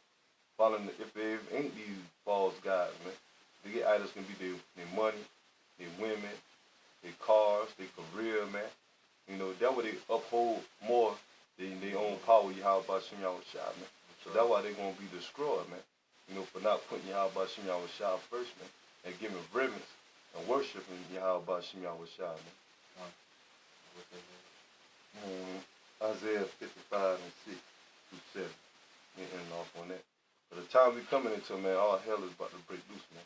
[SPEAKER 1] Following, if they ain't these false gods, man. They get idols can be their money, their women, their cars, their career, man. That's what they uphold more than their own power, Yahweh Shem Yahushua, man. So that's why they're going to be destroyed, man. For not putting Yahweh Shem Yahushua first, man. And giving reverence and worshiping Yahweh Shem Yahushua, man. Isaiah 55 and 6 through 7. And off on that. But the time we coming into, man, all hell is about to break loose, man.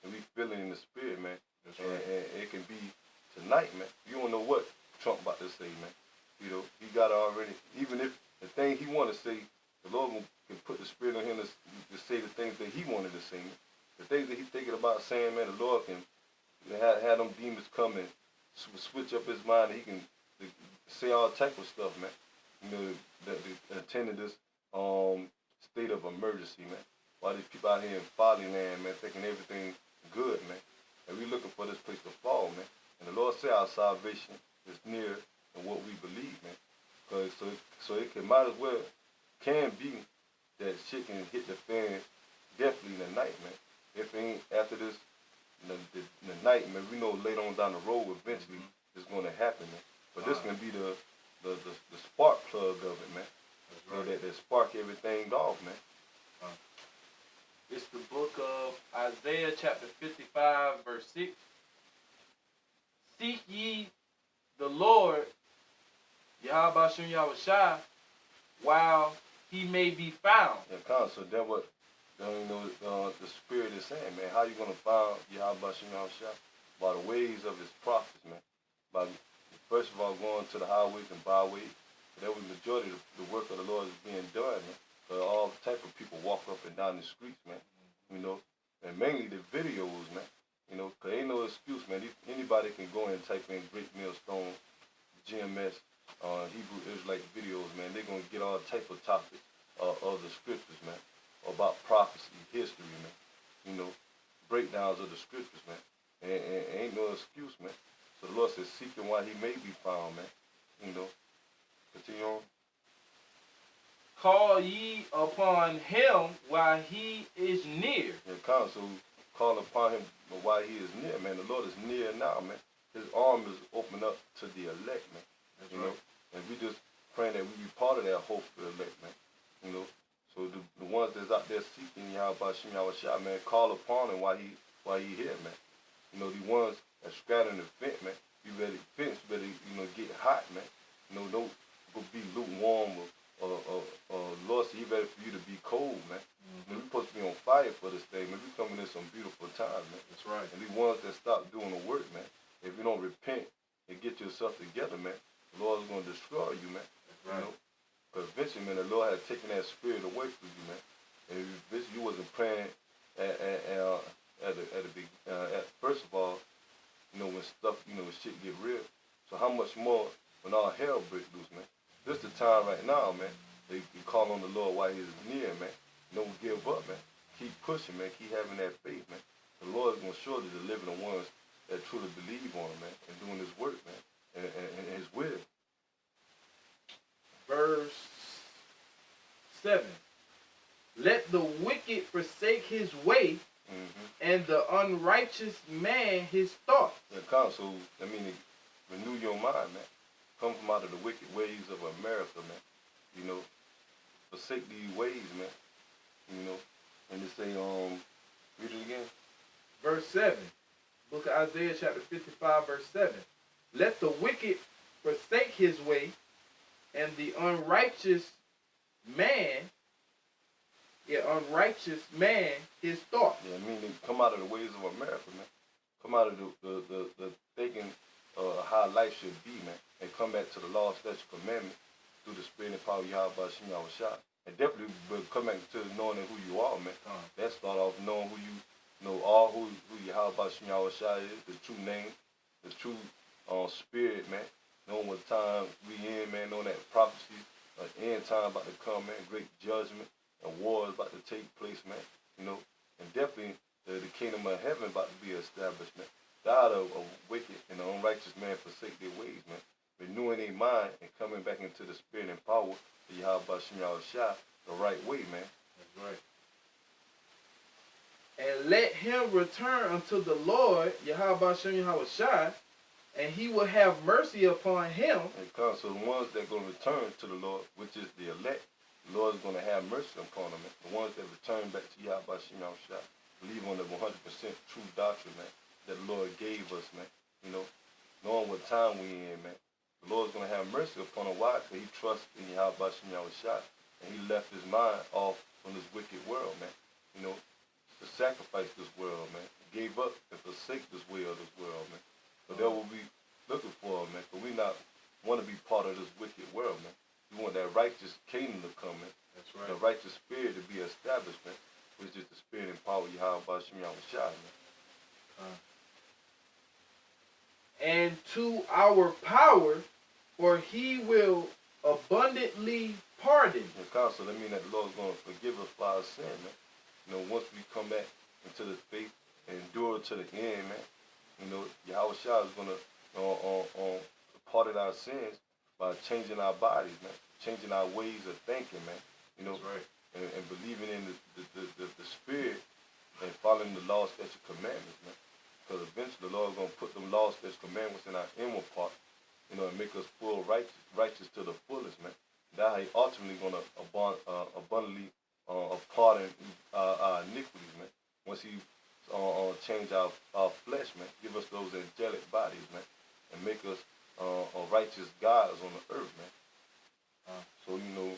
[SPEAKER 1] And we feeling in the spirit, man. That's right. And it can be tonight, man. You don't know what Trump about to say, man. He got already, even if the thing he want to say, the Lord can put the spirit on him to say the things that he wanted to say, man. The things that he's thinking about saying, man, the Lord can have them demons come and switch up his mind. He can say all type of stuff, man. You know, that attended this state of emergency, man. While these people out here in folly land, man, thinking everything good, man. And we looking for this place to fall, man. And the Lord said our salvation is near than what we believe, man. Cause so it can might as well can be that shit can hit the fan definitely in the night, man. If it ain't after this the night, man, we know later on down the road eventually it's gonna happen, man. But this can be the spark plug of it, man. That's right. You know, that spark everything off, man.
[SPEAKER 2] It's the book of Isaiah chapter 55 verse 6. Seek ye the Lord, Yahweh Shem Yahushua, while he may be found.
[SPEAKER 1] Yeah, so that what the Spirit is saying, man. How you gonna find Yahweh Shem Yahushua? By the ways of his prophets, man. By first of all going to the highways and byways. That was the majority of the work of the Lord is being done, man. All type of people walk up and down the streets, man. You know, and mainly the videos, man. You know, cause ain't no excuse, man. Anybody can go and type in Great Millstone, GMS, Hebrew Israelite videos, man. They're gonna get all type of topics of the scriptures, man, about prophecy, history, man. You know, breakdowns of the scriptures, man. And ain't no excuse, man. So the Lord says, seek him while he may be found, man. You know, continue on.
[SPEAKER 2] Call ye upon him while he is near.
[SPEAKER 1] Yeah, so call upon him while he is near, man. The Lord is near now, man. His arm is open up to the elect, man. That's you right. Know, and we just praying that we be part of that hope for the elect, man. You know, so the ones that's out there seeking Yahweh Shem Yahushua, man, call upon him while he here, man. You know, the ones that's scattered the fence, man. You better fence, better get hot, man. You know, don't go be lukewarm or Lord, he better for you to be cold, man. We're supposed to be on fire for this thing, man. We coming in some beautiful times, man.
[SPEAKER 2] That's right.
[SPEAKER 1] And these ones that stop doing the work, man, if you don't repent and get yourself together, man, the Lord is going to destroy you, man.
[SPEAKER 2] That's right.
[SPEAKER 1] You know? Because eventually, man, the Lord had taken that spirit away from you, man. And eventually you wasn't praying first of all, you know, when stuff, you know, when shit get real. So how much more when all hell breaks loose, man? This the time right now, man. They call on the Lord while he is near, man. Don't give up, man. Keep pushing, man. Keep having that faith, man. The Lord is going to surely deliver the ones that truly believe on him, man, and doing his work, man, and his will.
[SPEAKER 2] Verse 7. Let the wicked forsake his way, and the unrighteous man his thoughts.
[SPEAKER 1] Yeah, so, I mean, renew your mind, man. Come from out of the wicked ways of America, man. You know, forsake these ways, man. You know, and they say, read it again.
[SPEAKER 2] Verse 7. Book of Isaiah chapter 55, verse 7. Let the wicked forsake his way, and the unrighteous man his thoughts.
[SPEAKER 1] Yeah, I mean, they come out of the ways of America, man. Come out of the thinking how life should be, man. And come back to the law, statute, commandment through the spirit and power of Yahweh Shem Yahushua. And definitely come back to knowing who you are, man. That start off knowing who you know, who Yahweh Shem Yahushua is, the true name, the true spirit, man. Knowing what time we in, man. Knowing that prophecy, end time about to come, man. Great judgment and war is about to take place, man. You know, and definitely the kingdom of heaven about to be established, man. God of wicked and the unrighteous man forsake their ways, man. Renewing their mind and coming back into the spirit and power of Yahweh Shem Yahushua the right way, man.
[SPEAKER 2] That's right. And let him return unto the Lord, Yahweh Shem Yahushua, and he will have mercy upon him.
[SPEAKER 1] And so the ones that are going to return to the Lord, which is the elect, the Lord is going to have mercy upon them, man. The ones that return back to Yahweh Shem Yahushua, believe on the 100% true doctrine, man, that the Lord gave us, man. You know, knowing what time we in, man. The Lord's going to have mercy upon him. Why? Because he trusts in Yahweh Shem Yahushua. And he left his mind off from this wicked world, man. You know, to sacrifice this world, man. He gave up and forsake this way of this world, man. But that will be looking for, man. Because we not want to be part of this wicked world, man. We want that righteous kingdom to come, man.
[SPEAKER 2] That's right.
[SPEAKER 1] The righteous spirit to be established, man. Which is the spirit and power of Yahweh Shem Yahushua, man.
[SPEAKER 2] And to our power for he will abundantly pardon.
[SPEAKER 1] And counsel, that means that the Lord is going to forgive us for our sin, man. You know, once we come back into the faith and endure to the end, man, you know, Yahweh Shah is going to pardon our sins by changing our bodies, man, changing our ways of thinking, man. You know,
[SPEAKER 2] right.
[SPEAKER 1] and believing in the Spirit and following the law, statutes, commandments, man. Because eventually the Lord is going to put them law, statutes, commandments in our inward part, you know, and make us full righteous to the fullest, man. That's how he ultimately going to abundantly pardon our iniquities, man. Once he change our flesh, man, give us those angelic bodies, man, and make us righteous gods on the earth, man. So, you know,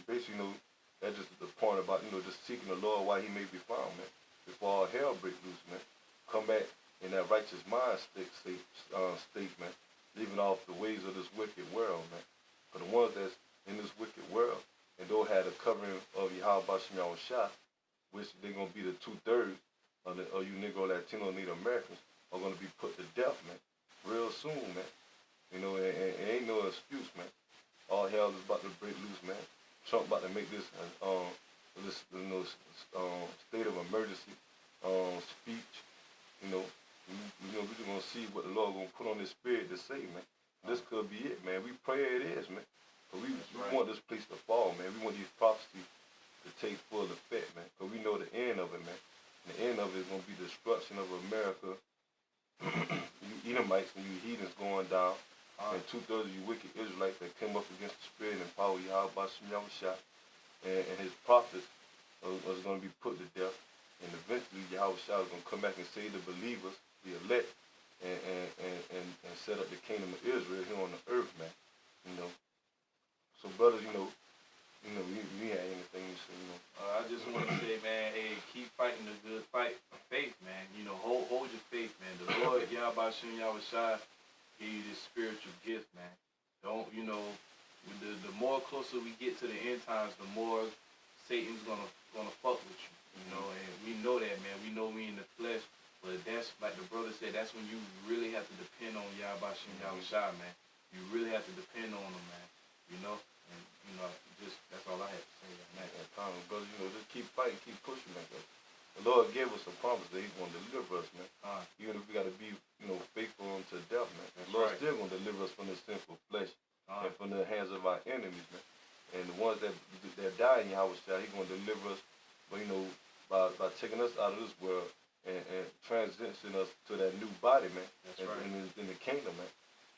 [SPEAKER 1] basically, you know, that's just the point about, you know, just seeking the Lord while he may be found, man. Before all hell break loose, man. Come back in that righteous mind state, man. Leaving off the ways of this wicked world, man. For the ones that's in this wicked world, and don't have the covering of Yahweh Bashem Yahweh Shah, which they're going to be the 2/3 of you Negro, Latino, Native Americans, are going to be put to death, man. Real soon, man. You know, and ain't no excuse, man. All hell is about to break loose, man. Trump about to make this state of emergency speech. You know, we're just gonna see what the Lord gonna put on His spirit to say, man. This could be it, man. We pray it is, man. But we want this place to fall, man. We want these prophecies to take full effect, man. Because we know the end of it, man. And the end of it is gonna be destruction of America. You Edomites and you heathens going down. And 2/3 of you wicked Israelites that came up against the spirit and power of Yahweh Bashem Yahweh Shah and his prophets was going to be put to death. And eventually Yahweh Shah is going to come back and save the believers, the elect, and set up the kingdom of Israel here on the earth, man. You know. So brothers, you know, we had anything you say, you know.
[SPEAKER 2] I just want to say, man, hey, keep fighting the good fight of faith, man. You know, hold your faith, man. The Lord Yahweh Bashem Yahweh Shah give you this spiritual gift, man. Don't, you know, the more closer we get to the end times, the more Satan's gonna fuck with you, you know, and we know that, man. We know we in the flesh, but that's, like the brother said, that's when you really have to depend on Yahweh Bashem Yahweh Shah, man. You really have to depend on him, man, you know, and, you know, just, that's all I have to say on that.
[SPEAKER 1] Brother, you know, just keep fighting, keep pushing, man. The Lord gave us a promise that He's going to deliver us, man. Even if we got to be, you know, faithful unto death, man. The Lord's still going to deliver us from this sinful flesh and from the hands of our enemies, man. And the ones that die in Yahweh Shah, He's going to deliver us, but, you know, by taking us out of this world and transitioning us to that new body, man. In the kingdom, man.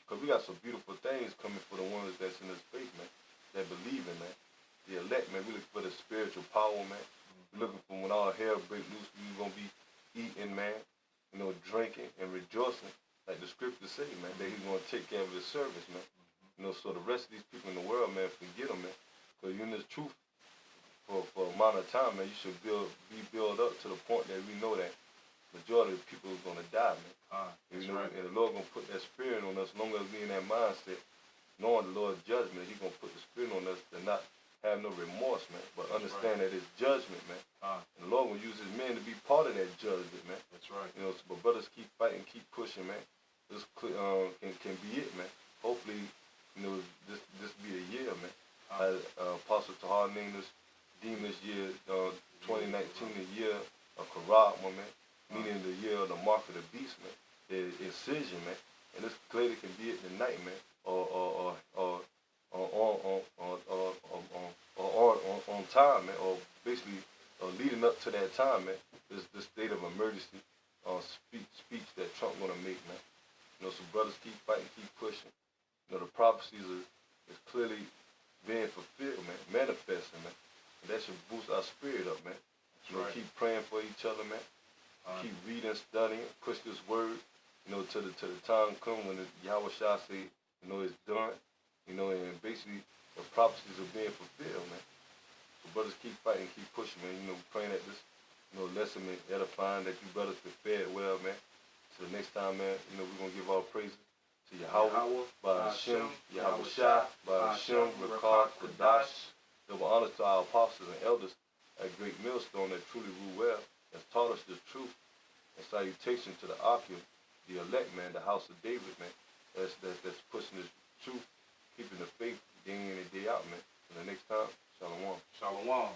[SPEAKER 1] Because we got some beautiful things coming for the ones that's in this faith, man. That believe in, man. The elect, man. We look for the spiritual power, man. Looking for when all hell break loose, we're going to be eating, man, you know, drinking and rejoicing, like the scriptures say, man, that He's going to take care of His service, man. You know, so the rest of these people in the world, man, forget them, man. Because you're in this truth for a amount of time, man, you should be built up to the point that we know that majority of the people is going to die, man. You know, and the Lord going to put that spirit on us, as long as we in that mindset, knowing the Lord's judgment, He's going to put the spirit on us to not have no remorse, man, but understand that it's judgment, man. And the Lord will use His men to be part of that judgment, man.
[SPEAKER 2] That's right.
[SPEAKER 1] You know, so, but brothers keep fighting, keep pushing, man. This can be it, man. Hopefully, you know, this be a year, man. Apostle Tahar named this year 2019 the year of Karab, man, meaning the year of the mark of the beast, man. The incision, man. And this clearly can be it tonight, man, or on time, man, or basically leading up to that time, man. This state of emergency speech that Trump gonna make, man. You know, so brothers keep fighting, keep pushing. You know, the prophecies is clearly being fulfilled, man, manifesting, man. And that should boost our spirit up, man. You know, keep praying for each other, man. Keep reading, studying, push this word, you know, to the time come when the Yahweh Shah say, you know, it's done. You know, and basically the prophecies are being fulfilled, man. So brothers keep fighting, keep pushing, man. You know, praying that this, you know, lesson been edifying, that you brothers can fare well, man. So the next time, man, you know, we're gonna give all praises to Yahweh, by Hashem, Yahweh Shah, by Hashem, Rakar, Kadash. Double honors to our apostles and elders at Great Millstone that truly rule well, that's taught us the truth. And salutation to the Akim, the elect, man, the house of David, man, that's pushing this truth keeping the faith day in and day out, man. Until the next time, Shalom.
[SPEAKER 2] Shalom.